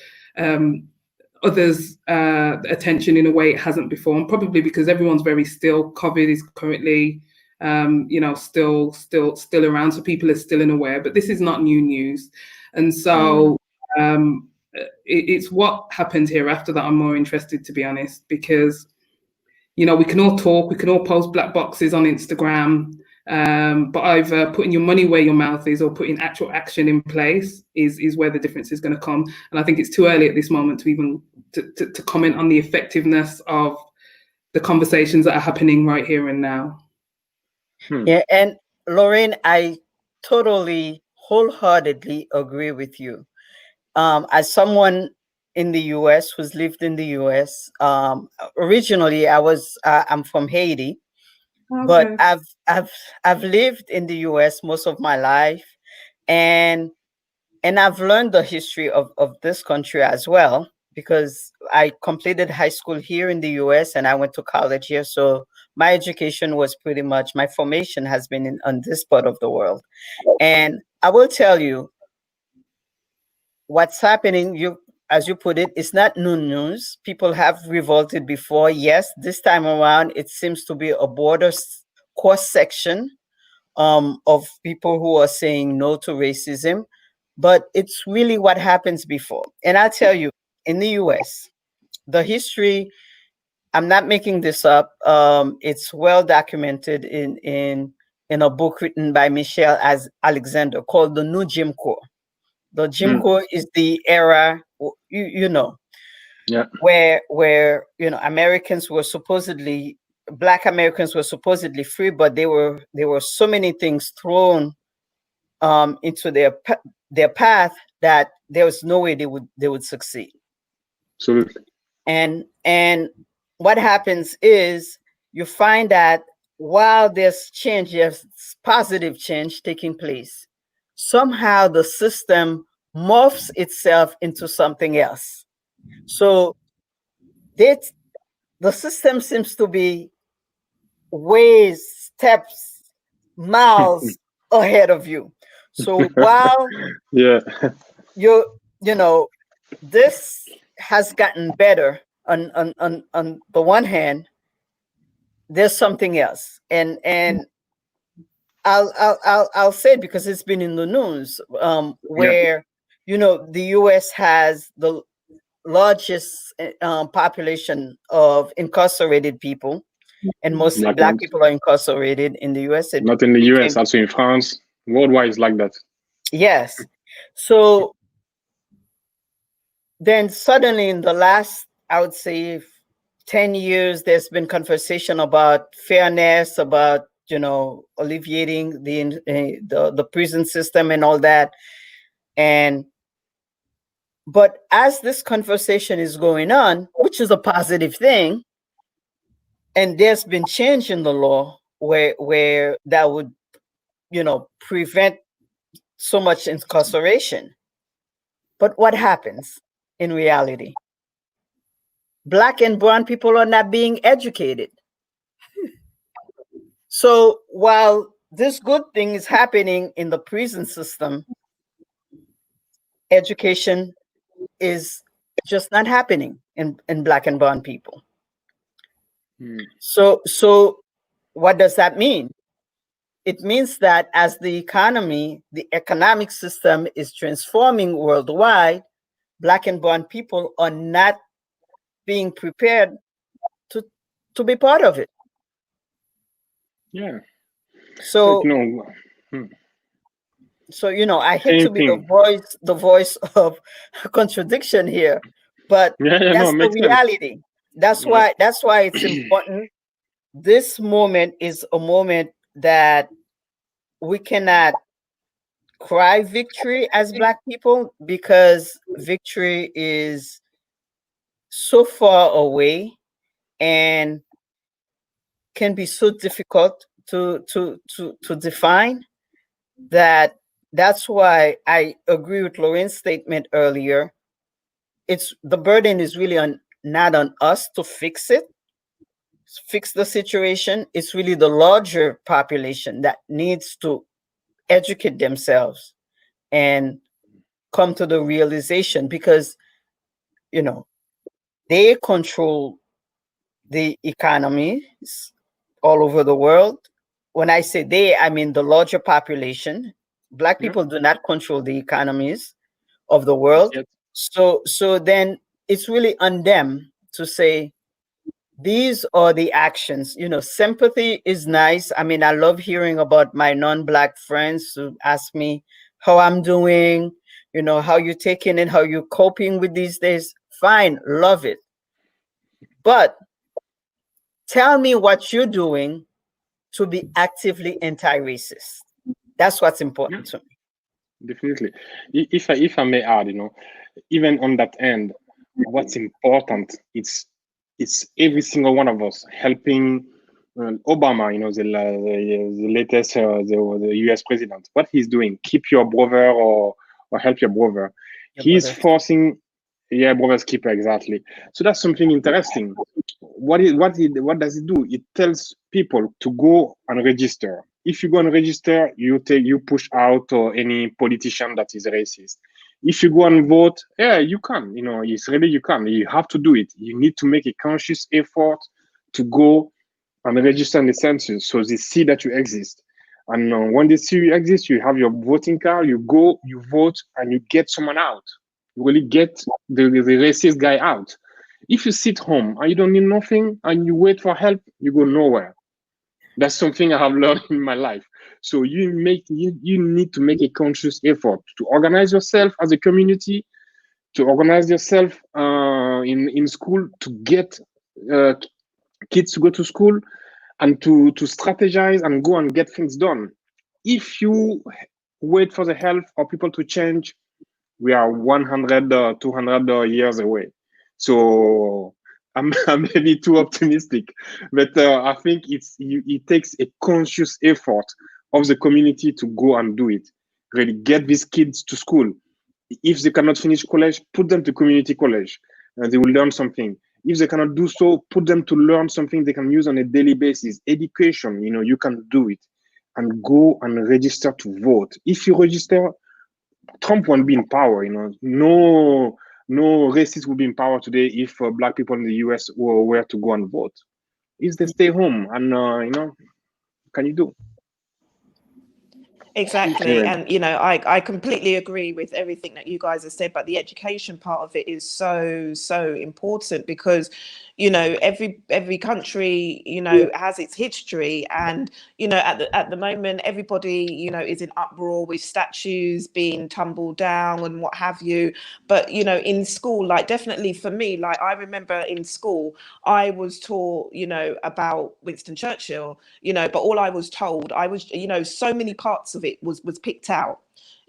others' attention in a way it hasn't before, and probably because everyone's very still. COVID is currently, still around, so people are still unaware. But this is not new news, and so it's what happens hereafter that I'm more interested, to be honest, because. We can all talk, we can all post black boxes on Instagram, but either putting your money where your mouth is or putting actual action in place is where the difference is going to come. And I think it's too early at this moment to even to comment on the effectiveness of the conversations that are happening right here and now. Yeah, and Lorraine, I totally, wholeheartedly agree with you. As someone in the U.S. who's lived in the U.S., originally I'm from Haiti, but Okay. I've lived in the U.S. most of my life, and I've learned the history of this country as well, because I completed high school here in the US and I went to college here. So my education was pretty much, my formation has been on this part of the world. And I will tell you what's happening. As you put it, it's not new news. People have revolted before. Yes, this time around, it seems to be a border cross section of people who are saying no to racism, but it's really what happens before. And I'll tell you, in the US, the history, I'm not making this up. It's well documented in a book written by Michelle as Alexander called The New Jim Crow. The Jim Crow is the era, you know, Yeah. where Americans were supposedly, Black Americans were supposedly free, but there were so many things thrown into their path that there was no way they would succeed. Absolutely. And what happens is you find that while there's change, there's positive change taking place, somehow the system morphs itself into something else. So the system seems to be ways, steps, miles ahead of you. So while Yeah. you know this has gotten better on the one hand, there's something else, and I'll say it because it's been in the news, where the US has the largest population of incarcerated people, and mostly Black people are incarcerated in the US. Not in the US, also in France. Worldwide is like that. Yes. So then suddenly in the last, I would say, 10 years, there's been conversation about fairness, about alleviating the prison system and all that. But as this conversation is going on, which is a positive thing, and there's been change in the law where that would prevent so much incarceration. But what happens in reality? Black and brown people are not being educated. So while this good thing is happening in the prison system, education is just not happening in Black and brown people. So what does that mean? It means that as the economic system is transforming worldwide, Black and brown people are not being prepared to be part of it. Yeah. So I hate to be the voice of contradiction here, but that's the reality. That's why it's important. This moment is a moment that we cannot cry victory as Black people, because victory is so far away and can be so difficult to define, that's why I agree with Lorraine's statement earlier. The burden is really not on us to fix the situation. It's really the larger population that needs to educate themselves and come to the realization, because they control the economies all over the world. When I say they, I mean the larger population. Black people do not control the economies of the world. So then it's really on them to say, these are the actions. Sympathy is nice. I mean, I love hearing about my non-Black friends who ask me how I'm doing, how you taking it, how you coping with these days. Fine, love it. But tell me what you're doing to be actively anti-racist. That's what's important to me. Definitely. If I may add, even on that end, what's important it's every single one of us helping Obama, the latest the US president. What he's doing, keep your brother or help your brother. He's forcing, brother's keeper, exactly. So that's something interesting. What does it do? It tells people to go and register. If you go and register, you push out any politician that is racist. If you go and vote, you can. It's really you can. You have to do it. You need to make a conscious effort to go and register in the census, so they see that you exist. And when they see you exist, you have your voting card. You go, you vote, and you get someone out. You really get the racist guy out. If you sit home and you don't need nothing and you wait for help, you go nowhere. That's something I have learned in my life. So you need to make a conscious effort to organize yourself as a community, to organize yourself in school, to get kids to go to school, and to strategize and go and get things done. If you wait for the help or people to change, we are 100, 200 years away. So I'm maybe too optimistic, but I think it takes a conscious effort of the community to go and do it. Really get these kids to school. If they cannot finish college, put them to community college. They will learn something. If they cannot do so, put them to learn something they can use on a daily basis. Education, you can do it. And go and register to vote. If you register, Trump won't be in power. No racist will be in power today if Black people in the US were to go and vote. If they stay home and, can you do? Exactly. And, I completely agree with everything that you guys have said, but the education part of it is so, so important because, every country, has its history. And, at the moment, everybody, is in uproar with statues being tumbled down and what have you. But, in school, like definitely for me, like I remember in school, I was taught, about Winston Churchill, but all I was told, so many parts of it was picked out,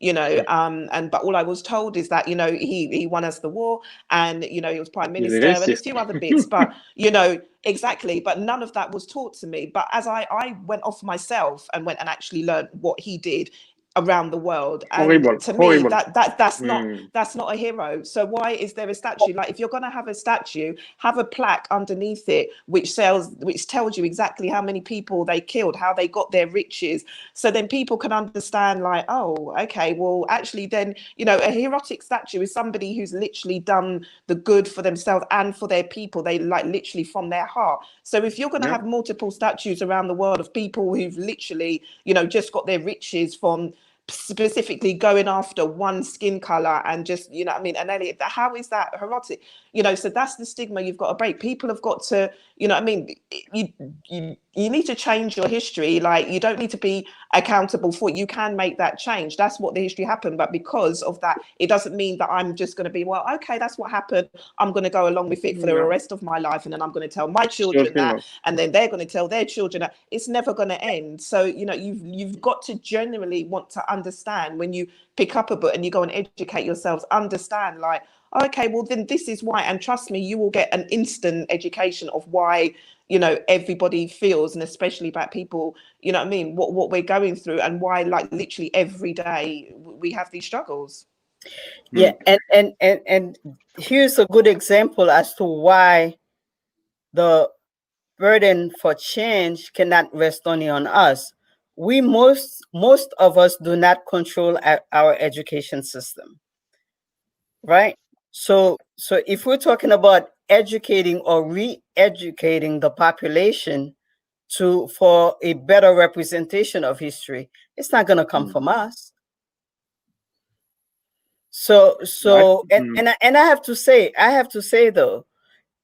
but all I was told is that, he won us the war and, he was prime minister and a few other bits, but, exactly. But none of that was taught to me. But as I went off myself and went and actually learned what he did around the world, and horrible. Me that's not a hero. So why is there a statue? Like if you're going to have a statue, have a plaque underneath it which tells you exactly how many people they killed, how they got their riches, so then people can understand like, oh, okay, well actually then a heroic statue is somebody who's literally done the good for themselves and for their people, they like literally from their heart. So if you're going to have multiple statues around the world of people who've literally just got their riches from specifically going after one skin color and just and Elliot, how is that heroic? So that's the stigma you've got to break. People have got to you need to change your history. Like you don't need to be accountable for it. You can make that change. That's what the history happened. But because of that, it doesn't mean that I'm just going to be, well, okay, that's what happened, I'm going to go along with it for the rest of my life, and then I'm going to tell my children that, and then they're going to tell their children that. It's never going to end. So you've got to generally want to understand when you pick up a book and you go and educate yourselves, understand like, okay, well then this is why, and trust me, you will get an instant education of why everybody feels, and especially about people, what we're going through, and why like literally every day we have these struggles. Yeah, and here's a good example as to why the burden for change cannot rest only on us. We most of us do not control our education system, right? So if we're talking about educating or re-educating the population for a better representation of history, it's not going to come from us. So and I have to say though,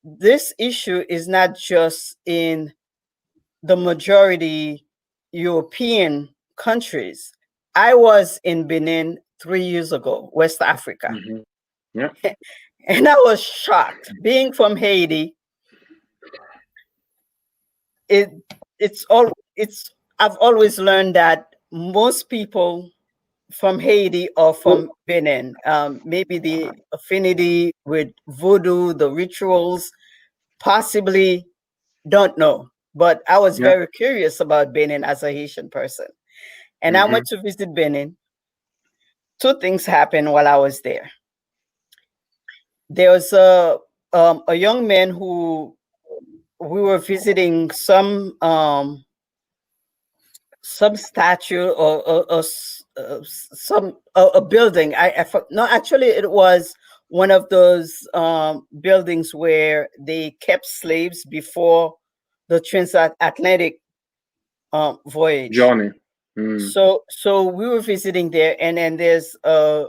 this issue is not just in the majority European countries. I was in Benin 3 years ago, West Africa. Yeah. And I was shocked. Being from Haiti, I've always learned that most people from Haiti or from Benin, maybe the affinity with voodoo, the rituals, possibly don't know. But I was very curious about Benin as a Haitian person. And I went to visit Benin. Two things happened while I was there. There was a young man who we were visiting some statue or some a building. No, actually it was one of those buildings where they kept slaves before the transatlantic voyage journey. So we were visiting there, and then there's a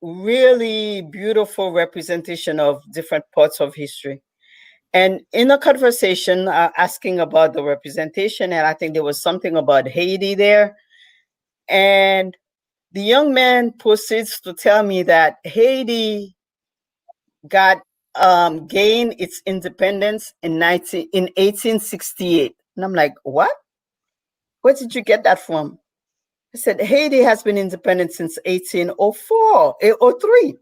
really beautiful representation of different parts of history. And in a conversation asking about the representation, and I think there was something about Haiti there, and the young man proceeds to tell me that Haiti gained its independence in 1868. And I'm like, what? Where did you get that from? I said, Haiti has been independent since 1804, 1803.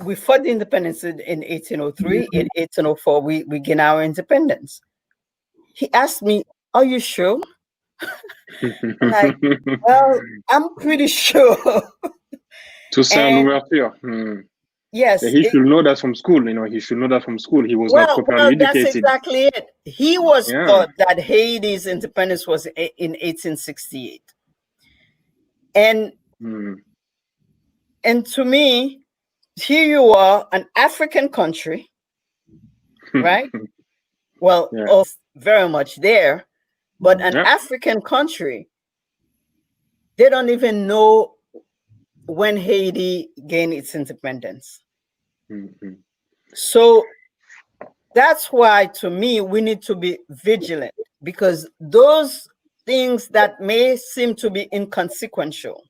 We fought the independence in 1803. In 1804, we gained our independence. He asked me, are you sure? I'm like, well, I'm pretty sure. Toussaint Louverture. Yes. He should know that from school. He should know that from school. He was not properly educated. That's exactly it. He was taught that Haiti's independence was in 1868. And to me, here you are, an African country, right? Well, very much there, but an African country, they don't even know when Haiti gained its independence. So that's why, to me, we need to be vigilant, because those things that may seem to be inconsequential,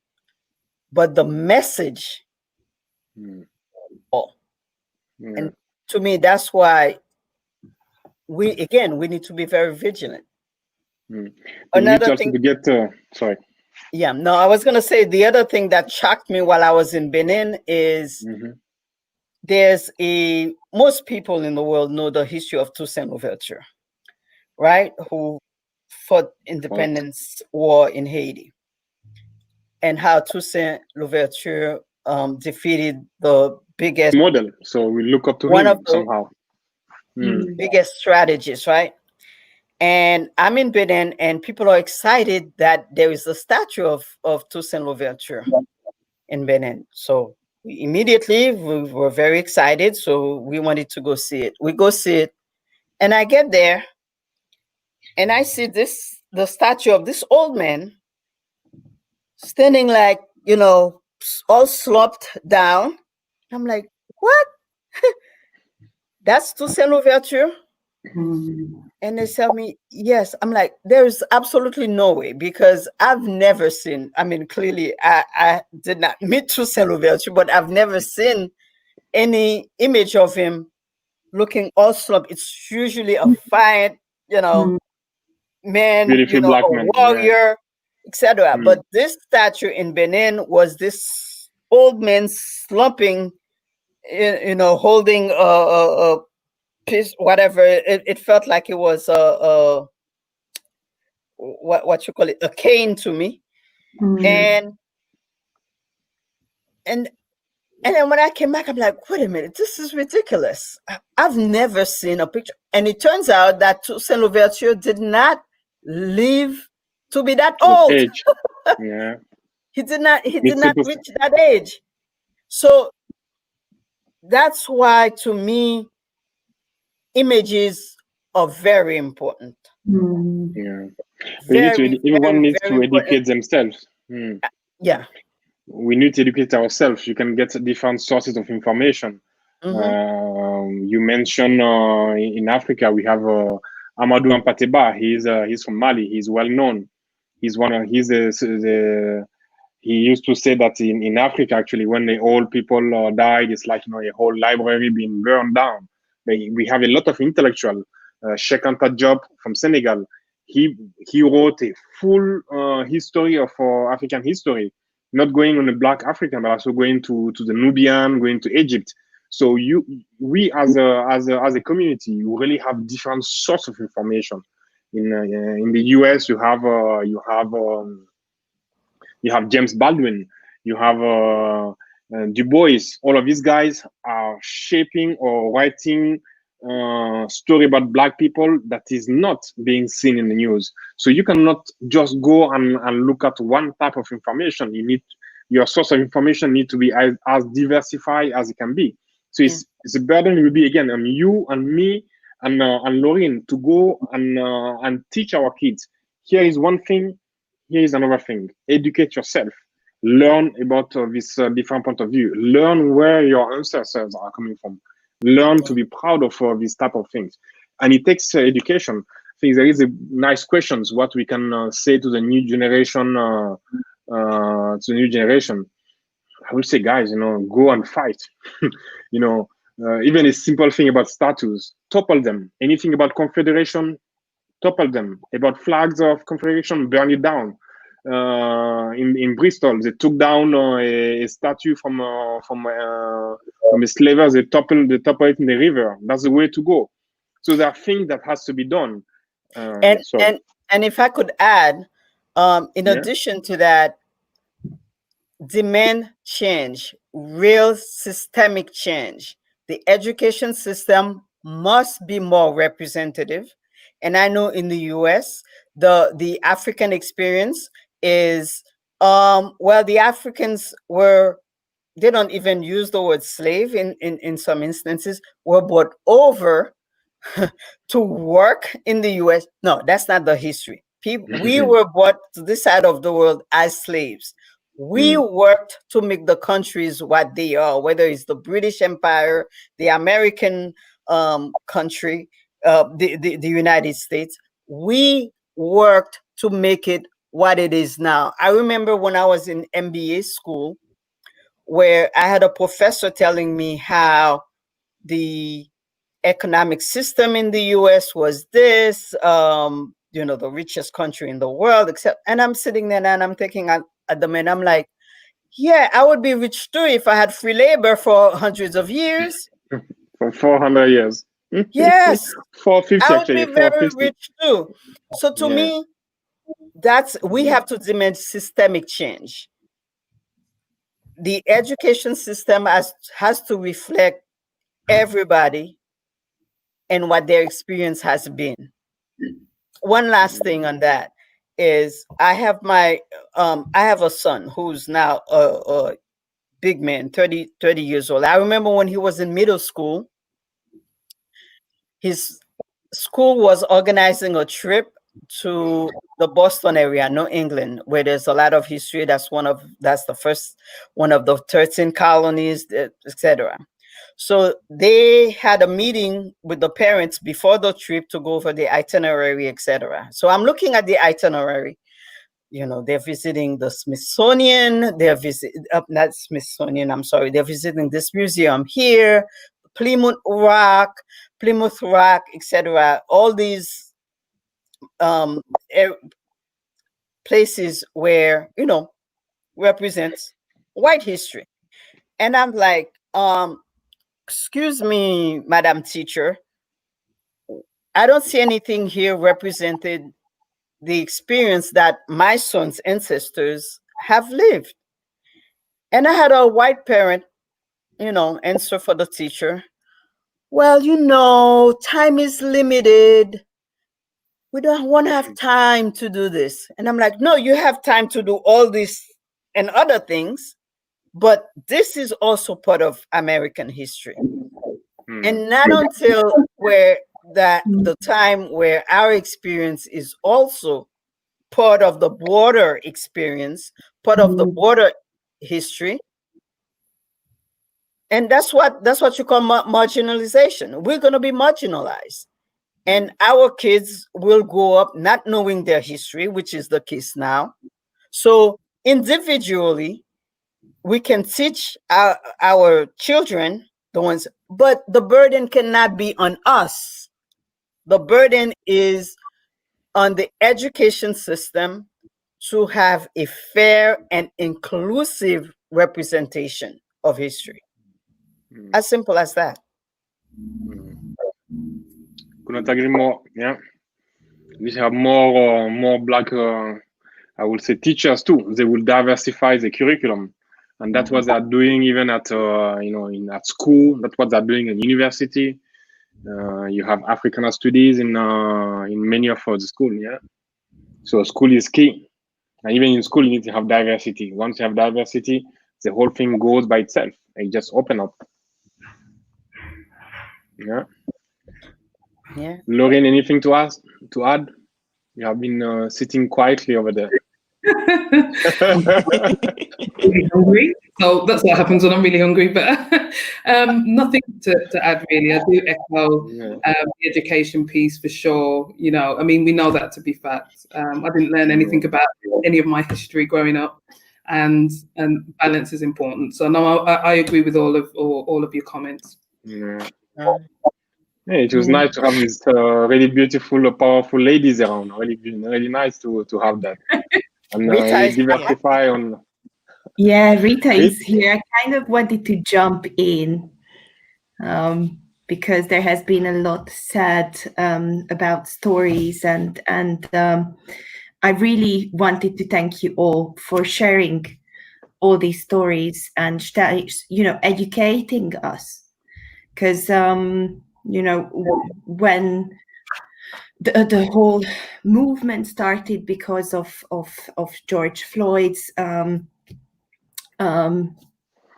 but the message, and to me, that's why we need to be very vigilant. Another thing, sorry. Yeah, no, I was going to say the other thing that shocked me while I was in Benin is most people in the world know the history of Toussaint Louverture, right? Who fought independence war in Haiti, and how Toussaint Louverture defeated the biggest model. So we look up to him somehow. Biggest strategists, right? And I'm in Benin, and people are excited that there is a statue of Toussaint Louverture in Benin. So immediately we were very excited. So we wanted to go see it. We go see it, and I get there, and I see the statue of this old man standing like, all slumped down. I'm like, what? That's Toussaint Louverture? And they tell me, yes. I'm like, there's absolutely no way, because I've never seen, clearly I did not meet Toussaint Louverture, but I've never seen any image of him looking all slumped. It's usually a fine, man, black a man, warrior, etc. But this statue in Benin was this old man slumping, holding a piece, whatever. It felt like it was what you call it, a cane to me. And then when I came back, I'm like, wait a minute, this is ridiculous. I've never seen a picture. And it turns out that Toussaint Louverture did not live to be that old. Yeah. He did not reach that age. So that's why, to me, images are very important. Everyone needs to educate themselves. Yeah. We need to educate ourselves. You can get different sources of information. You mentioned in Africa we have Amadou Ampateba. He's from Mali. He's well known. He used to say that in Africa, actually, when the old people died, it's like a whole library being burned down. We have a lot of intellectual. Sheikh Anta Diop from Senegal. he wrote a full history of African history, not going on the Black African, but also going to the Nubian, going to Egypt. So we as a community, you really have different sorts of information. In the US, you have James Baldwin, you have Du Bois. All of these guys are shaping or writing story about Black people that is not being seen in the news. So you cannot just go and look at one type of information. Your source of information need to be as diversified as it can be. So it's a burden will be again on you and me and Lorraine to go and teach our kids. Here is one thing, here is another thing. Educate yourself. Learn about this different point of view. Learn where your ancestors are coming from. Learn to be proud of these type of things. And it takes education. I think there is a nice questions what we can say to the new generation. I would say, guys, go and fight. Even a simple thing about status, topple them. Anything about confederation, topple them. About flags of confederation, burn it down. In Bristol, they took down a statue from a slaver. They toppled it in the river. That's the way to go. So there are things that has to be done. And if I could add, in addition to that, demand change, real systemic change. The education system must be more representative. And I know in the US, the African experience is, the Africans they don't even use the word slave in some instances, were brought over to work in the US. No, that's not the history. We were brought to this side of the world as slaves. We worked to make the countries what they are, whether it's the British Empire, the American country, the United States. We worked to make it what it is now. I remember when I was in MBA school, where I had a professor telling me how the economic system in the US was this, the richest country in the world, and I'm sitting there and I'm thinking at the moment, I'm like, yeah, I would be rich too if I had free labor for hundreds of years. For 400 years. Yes. 450 I would actually. be very rich too. So to me, we have to demand systemic change. The education system has to reflect everybody and what their experience has been. One last thing on that is I have a son who's now a big man, 30 years old. I remember when he was in middle school, his school was organizing a trip to the Boston area, New England, where there's a lot of history. That's the first one of the 13 colonies, etc. So they had a meeting with the parents before the trip to go over the itinerary, etc. So I'm looking at the itinerary. They're visiting the Smithsonian. They're not Smithsonian. I'm sorry. They're visiting this museum here, Plymouth Rock, etc. All these places where represents white history. And I'm like, excuse me, Madam Teacher, I don't see anything here represented the experience that my son's ancestors have lived. And I had a white parent, answer for the teacher. Well, time is limited. We don't want to have time to do this. And I'm like, no, you have time to do all this and other things, but this is also part of American history. And not until the time where our experience is also part of the border experience, part of the border history. And that's what you call marginalization. We're going to be marginalized. And our kids will grow up not knowing their history, which is the case now. So individually, we can teach our children, but the burden cannot be on us. The burden is on the education system to have a fair and inclusive representation of history. As simple as that. Couldn't agree more. Yeah, we have more black, I would say, teachers too. They will diversify the curriculum, and that's what they're doing even at at school. That's what they're doing in university. You have Africana studies in many of the school. Yeah, so school is key, and even in school you need to have diversity. Once you have diversity, the whole thing goes by itself. It just open up. Yeah. Yeah. Lorraine, anything to add? You have been sitting quietly over there. Really hungry. So that's what happens when I'm really hungry. But nothing to add really. I do echo the education piece for sure. You know, I mean, we know that to be fact. I didn't learn anything about any of my history growing up, and balance is important. So no, I agree with all of your comments. Yeah. Yeah, it was nice to have these really beautiful, powerful ladies around. Really nice to have that. And diversify on. Yeah, Rita is here. I kind of wanted to jump in because there has been a lot said about stories, and I really wanted to thank you all for sharing all these stories and educating us, because when the whole movement started because of George Floyd's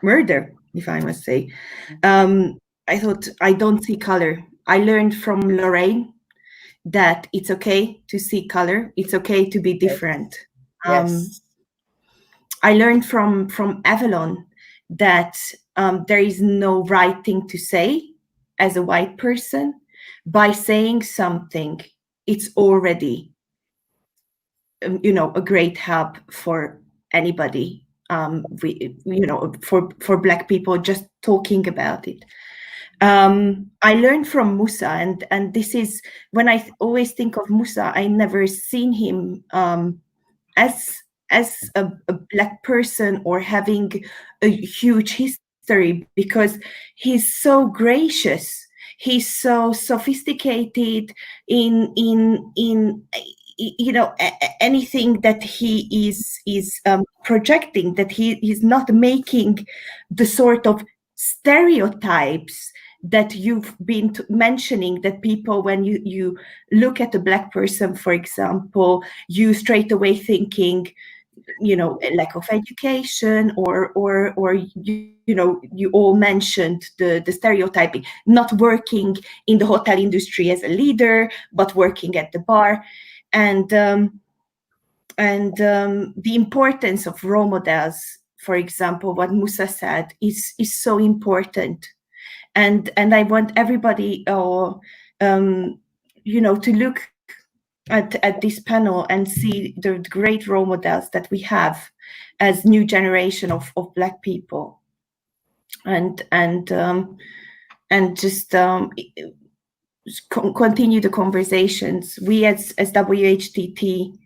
murder, if I must say, I thought, I don't see color. I learned from Lorraine that it's okay to see color. It's okay to be different. Yes. I learned from Avalon that there is no right thing to say as a white person. By saying something, it's already, a great help for anybody. For Black people, just talking about it. I learned from Moussa, and this is when I always think of Moussa, I never seen him as a Black person or having a huge history, because he's so gracious. He's so sophisticated in anything that he is projecting, that he is not making the sort of stereotypes that you've been mentioning, that people, when you look at a Black person, for example, you straight away thinking, lack of education, or you all mentioned the stereotyping, not working in the hotel industry as a leader, but working at the bar, and the importance of role models. For example, what Moussa said is so important, and I want everybody to look at this panel and see the great role models that we have as new generation of Black people, and just continue the conversations. We as WHTT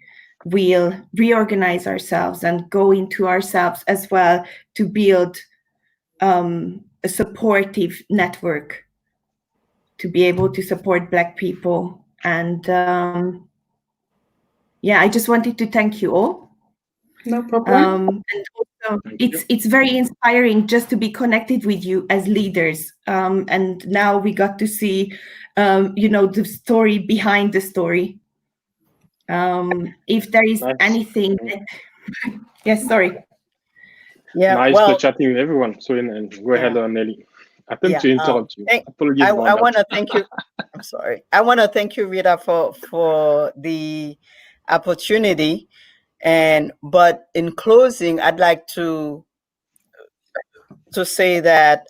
will reorganize ourselves and go into ourselves as well to build a supportive network to be able to support Black people. And I just wanted to thank you all. No problem. And also, it's very inspiring just to be connected with you as leaders. And now we got to see, the story behind the story. If there is anything, yes, sorry. Yeah, nice chatting with everyone. So, go ahead, Nelly. I tend to interrupt you. Apologies. I want to thank you. I'm sorry. I want to thank you, Rita, for the opportunity. But in closing, I'd like to say that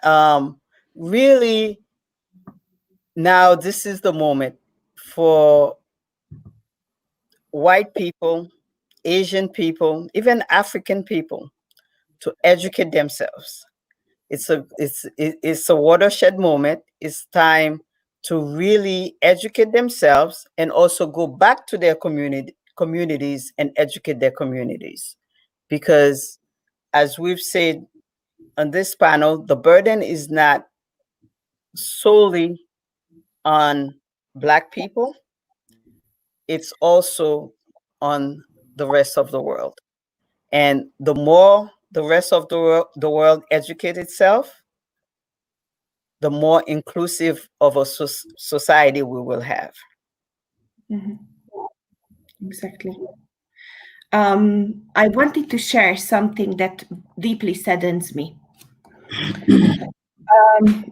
really now this is the moment for white people, Asian people, even African people to educate themselves. It's a watershed moment. It's time to really educate themselves and also go back to their communities and educate their communities. Because as we've said on this panel, the burden is not solely on Black people, it's also on the rest of the world. And the more the rest of the world educate itself, the more inclusive of a society we will have. Mm-hmm. Exactly. I wanted to share something that deeply saddens me.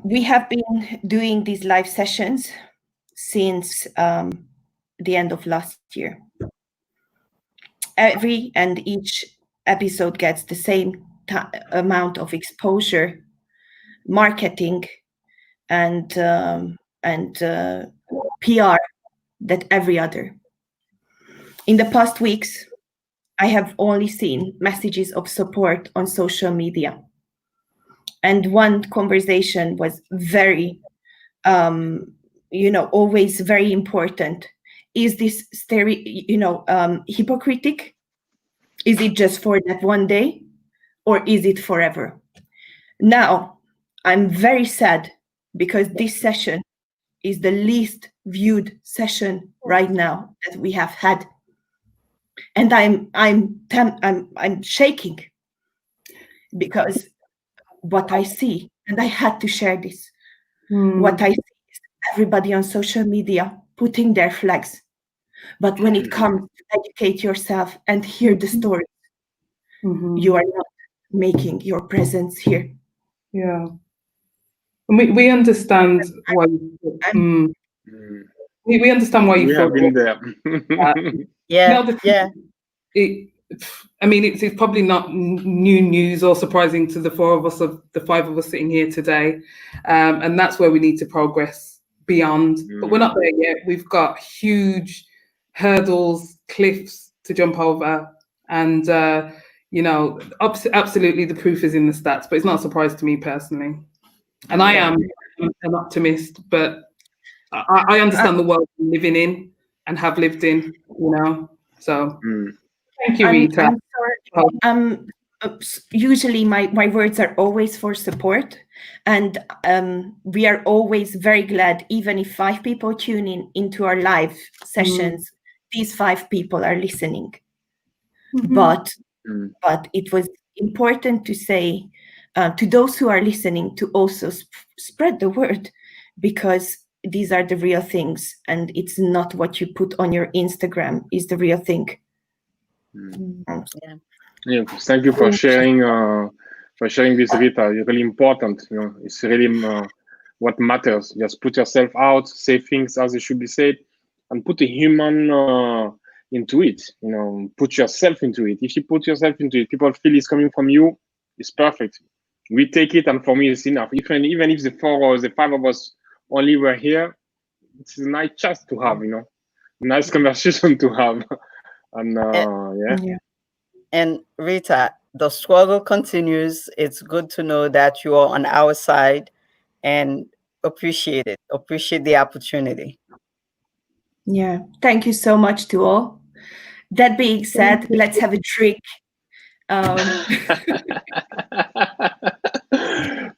We have been doing these live sessions since the end of last year. Every and each episode gets the same amount of exposure, marketing, and PR that every other. In the past weeks, I have only seen messages of support on social media. And one conversation was very, always very important. Is this hypocritic? Is it just for that one day, or is it forever? Now, I'm very sad because this session is the least viewed session right now that we have had, and I'm shaking because what I see, and I had to share this. What I see is everybody on social media putting their flags, but when it comes to educate yourself and hear the story, you are not making your presence here. Yeah. And we understand why we understand why you we have been there. I mean, it's probably not new news or surprising to the the five of us sitting here today, and that's where we need to progress beyond. But we're not there yet. We've got huge hurdles, cliffs to jump over, and absolutely the proof is in the stats. But it's not a surprise to me personally, and I am an optimist, but I understand the world we're living in and have lived in, so. Thank you, Rita. I'm sorry. Usually my words are always for support, and we are always very glad, even if 5 people tune in into our live sessions, these 5 people are listening. But it was important to say to those who are listening to also spread the word, because these are the real things, and it's not what you put on your Instagram is the real thing. Yeah, thank you for sharing this, Rita. It's really important. It's really what matters. Just put yourself out, say things as they should be said, and put a human into it. Put yourself into it. If you put yourself into it, people feel it's coming from you. It's perfect. We take it, and for me, it's enough. Even if the 4 or the 5 of us only were here, it's a nice chat to have. Nice conversation to have. And And Rita, the struggle continues. It's good to know that you are on our side, and appreciate it. Appreciate the opportunity. Yeah, thank you so much to all. That being said, let's have a drink.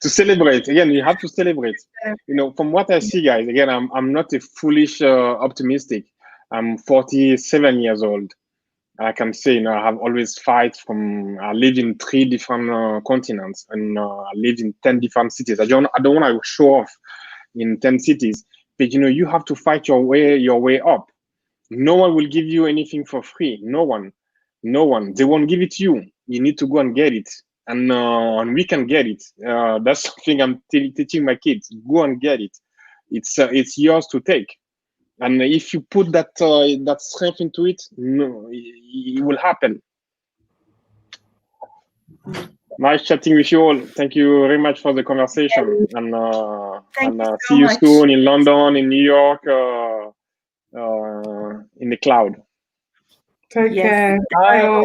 To celebrate again, you have to celebrate. From what I see, guys, again, I'm not a foolish optimistic. I'm 47 years old. I can say, I have always I live in 3 different continents, and I live in 10 different cities. I don't want to show off in 10 cities, but you have to fight your way up. No one will give you anything for free. No one. They won't give it to you. You need to go and get it, and we can get it. That's something I'm teaching my kids. Go and get it. It's yours to take. And if you put that strength into it, it will happen. Nice chatting with you all. Thank you very much for the conversation. And see you soon in London, in New York, in the cloud. Take care. Bye.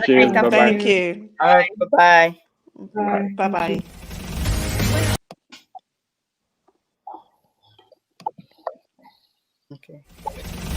Cheers. Bye-bye. Thank you. All right. Bye-bye. Bye-bye. Okay.